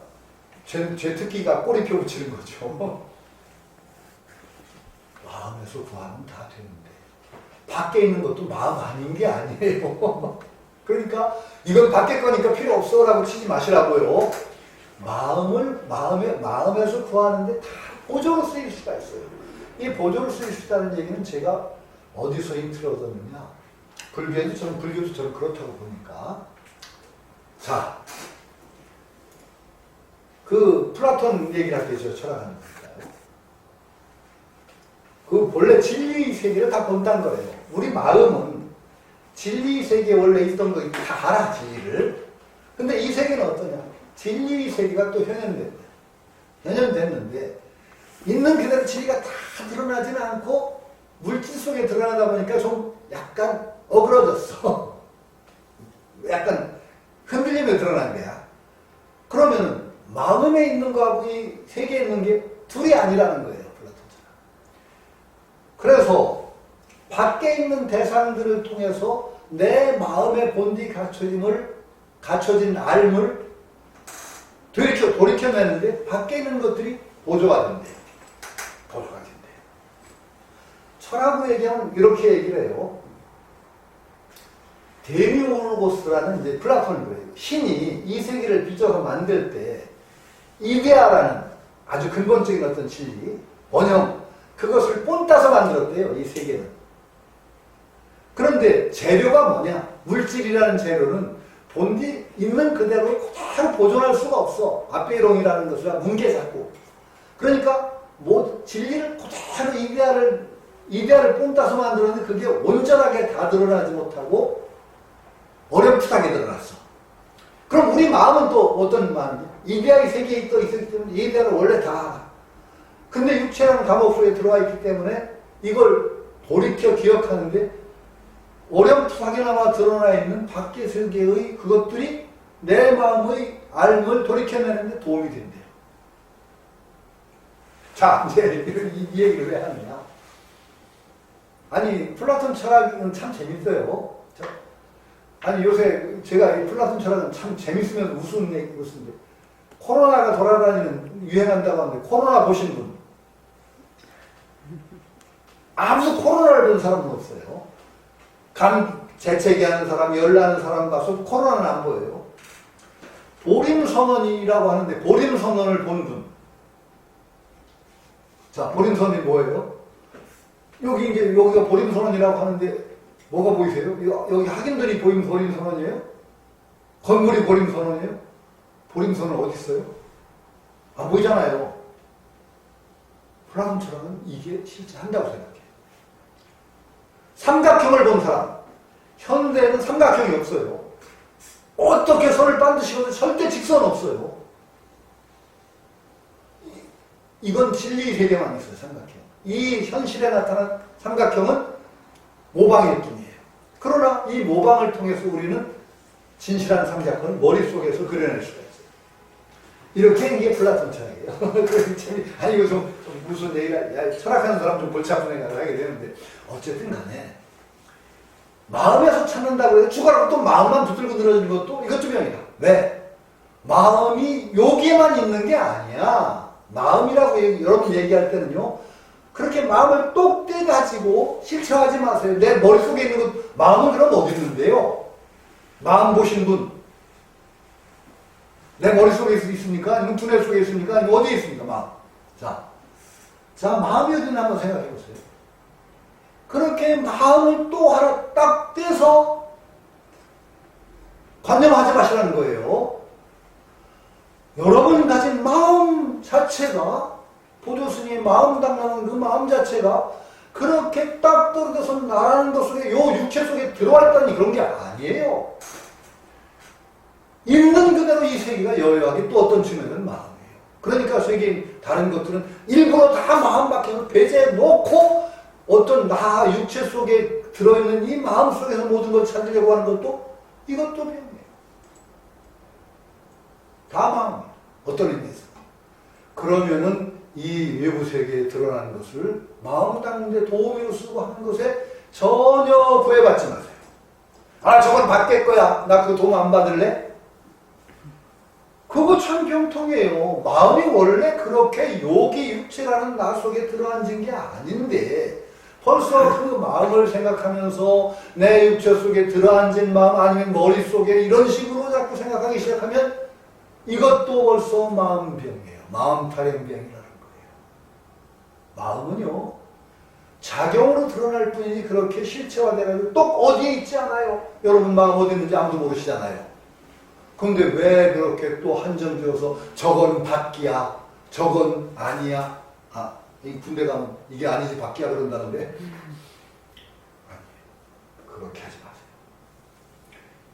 제 특기가 꼬리표 붙이는 거죠. 마음에서 구하면 다 되는데 밖에 있는 것도 마음 아닌 게 아니에요. 그러니까 이건 밖에 거니까 필요 없어라고 치지 마시라고요. 마음에서 구하는데 다 보조로 쓰일 수가 있어요. 이 보조로 쓰일 수 있다는 얘기는 제가 어디서 힌트를 얻었느냐. 불교도 저는 그렇다고 보니까. 자, 그 플라톤 얘기를 할 때 저 철학하는 거니까요. 그 본래 진리 세계를 다 본다는 거예요. 우리 마음은 진리 세계에 원래 있던 거 다 알아, 진리를. 근데 이 세계는 어떠냐? 진리 세계가 또 현현됐는데 있는 그대로 진리가 다 드러나지는 않고 물질 속에 드러나다 보니까 좀 약간 어그러졌어. 약간 흔들리며 드러난 거야. 그러면 마음에 있는 거하고 이 세계에 있는 게 둘이 아니라는 거예요, 플라톤처럼. 그래서 밖에 있는 대상들을 통해서 내 마음의 본디 갖춰진 알물 돌이켜내는데 밖에 있는 것들이 보조가 된대요. 보조가 된대요. 철학으로 얘기하면 이렇게 얘기를 해요. 데미오르고스라는 이제 플라톤이 그래요. 신이 이 세계를 빚어서 만들 때 이데아라는 아주 근본적인 어떤 진리, 원형, 그것을 본따서 만들었대요, 이 세계는. 그런데 재료가 뭐냐? 물질이라는 재료는 본디 있는 그대로 그대로 보존할 수가 없어. 아페이롱이라는 것을 뭉개 잡고. 그러니까 진리를 그대로 이데아를 본따서 만들었는데 그게 온전하게 다 드러나지 못하고 어렴풋하게 드러났어. 그럼 우리 마음은 또 어떤 마음이냐? 이데아의 세계에 있기 때문에 이데아를 원래 다 알아. 근데 육체라는 감옥 속에 들어와 있기 때문에 이걸 돌이켜 기억하는데 어렴풋하게나마 드러나 있는 밖의 세계의 그것들이 내 마음의 알을 돌이켜내는데 도움이 된대요. 자, 이제 이 얘기를 왜 하느냐? 아니, 플라톤 철학은 참 재밌어요. 아니, 요새 제가 이 플라톤 철학은 참 재밌으면서 웃는데 코로나가 돌아다니는 유행한다고 하는데 코로나 보신 분? 아무도 코로나를 본 사람은 없어요. 간 재채기 하는 사람, 열나는 사람 봐서 코로나는 안 보여요. 보림선언이라고 하는데 보림선언을 본 분. 자, 보림선언이 뭐예요? 여기가 보림선언이라고 하는데 뭐가 보이세요? 여기 학인들이 보림선언이에요? 건물이 보림선언이에요? 보림선언 어디 있어요? 안 보이잖아요. 플라톤처럼은 이게 실제 한다고 생각해요. 삼각형을 본 사람. 현대에는 삼각형이 없어요. 어떻게 선을 반드시 그어도 절대 직선 없어요. 이건 진리 세계만 있어요, 삼각형. 이 현실에 나타난 삼각형은 모방일 뿐이에요. 그러나 이 모방을 통해서 우리는 진실한 삼각형을 머릿속에서 그려낼 수가 있어요. 이렇게 이게 플라톤 철학이에요. 아니, 이거 좀 무슨 얘기가, 철학하는 사람 좀 골치 아픈 생각을 하게 되는데, 어쨌든 간에, 마음에서 찾는다고 해서 죽어라고 또 마음만 붙들고 늘어지는 것도 이것도 병이다. 왜? 마음이 여기에만 있는 게 아니야. 마음이라고 여러분 얘기할 때는요, 그렇게 마음을 똑 떼가지고 실체하지 마세요. 내 머릿속에 있는 것, 마음은 그럼 어디 있는데요? 마음 보신 분. 내 머릿속에 있습니까? 아니면 두뇌 속에 있습니까? 아니면 어디에 있습니까? 마음. 자, 마음이 어디 있나 한번 생각해 보세요. 그렇게 마음을 또 하나 딱 떼서 관념하지 마시라는 거예요. 여러분 가진 마음 자체가, 보조스님이 마음 닦는 그 마음 자체가 그렇게 딱 떨어져서 나라는 것 속에, 요 육체 속에 들어와 있다니 그런 게 아니에요. 있는 그대로 이 세계가 여여하게 또 어떤 측면은 마음이에요. 그러니까 세계인 다른 것들은 일부러 다 마음 밖에서 배제해 놓고 어떤 나 육체 속에 들어있는 이 마음 속에서 모든 걸 찾으려고 하는 것도 이것도 병이에요. 다 마음이에요. 어떤 의미에서. 그러면은 이 외부 세계에 드러나는 것을 마음을 닦는 데 도움으로 쓰고 하는 것에 전혀 구애받지 마세요. 아, 저건 받을 거야. 나 그 도움 안 받을래? 그거 참 병통이에요. 마음이 원래 그렇게 욕이 육체라는 나 속에 들어앉은 게 아닌데 벌써 그 마음을 생각하면서 내 육체 속에 들어앉은 마음 아니면 머릿속에 이런 식으로 자꾸 생각하기 시작하면 이것도 벌써 마음병이에요. 마음탈행병이라는 거예요. 마음은요, 작용으로 드러날 뿐이지 그렇게 실체화돼가지고 또 어디에 있지 않아요. 여러분 마음 어디 있는지 아무도 모르시잖아요. 근데 왜 그렇게 또 한정지어서 저건 밖이야, 저건 아니야. 아, 이 군대 가면 이게 아니지 밖이야 그런다는데. 아니, 그렇게 하지 마세요.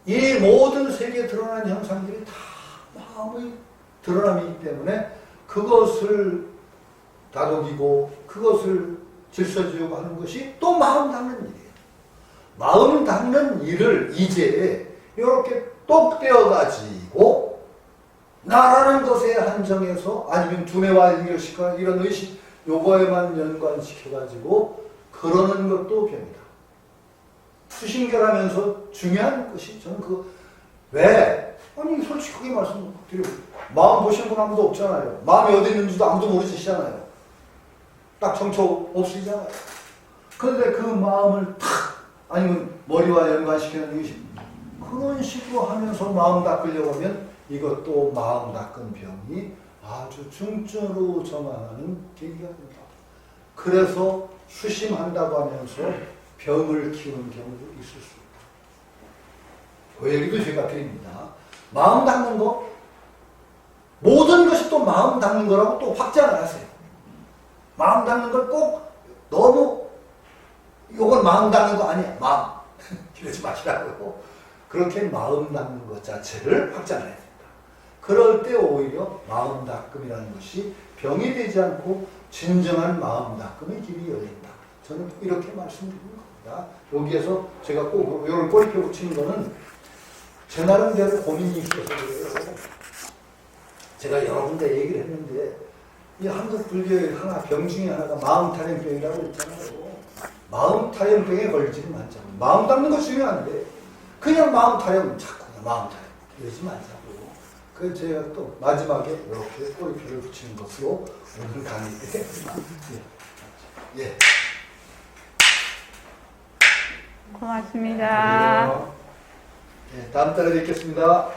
이 모든 세계에 드러난 형상들이 다 마음의 드러남이기 때문에 그것을 다독이고 그것을 질서지우고 하는 것이 또 마음 닦는 일이에요. 마음 닦는 일을 이제 이렇게 똑 떼어가지고 나라는 것에 한정해서 아니면 두뇌와 연결시켜 이런 의식 요거에만 연관시켜가지고 그러는 것도 병이다. 수신결하면서 중요한 것이 저는 왜? 아니 솔직하게 말씀드려요. 마음 보시는 분 아무도 없잖아요. 마음이 어디 있는지도 아무도 모르시잖아요. 딱 정처 없으시잖아요. 그런데 그 마음을 탁 아니면 머리와 연관시키는 것이 그런 식으로 하면서 마음 닦으려고 하면 이것도 마음 닦은 병이 아주 중증으로 전환하는 계기가 됩니다. 그래서 수심한다고 하면서 병을 키우는 경우도 있을 수 있다. 그 얘기도 제가 드립니다. 마음 닦는 거 모든 것이 또 마음 닦는 거라고 또 확장을 하세요. 마음 닦는 걸 꼭 너무 이건 마음 닦는 거 아니야. 마음. 이러지 마시라고. 그렇게 마음 닦는 것 자체를 확장해야 된다. 그럴 때 오히려 마음 닦음이라는 것이 병이 되지 않고 진정한 마음 닦음의 길이 열린다. 저는 이렇게 말씀드리는 겁니다. 여기에서 제가 꼭 이걸 꼬리표 붙이는 거는 제 나름대로 고민이 있어서 그래요. 제가 여러 군데 얘기를 했는데 이 한국 불교의 하나 병 중에 하나가 마음탈행병이라고 했잖아요. 마음탈행병에 걸리지는 않잖아요. 마음 닦는 거 중요한데 그냥 마음탈행 자꾸 그냥 마음탈행 이러지 말자고. 그래서 제가 또 마지막에 이렇게 꼬리표를 붙이는 것으로 오늘 강의 때 예. 고맙습니다. 다음 달에 뵙겠습니다.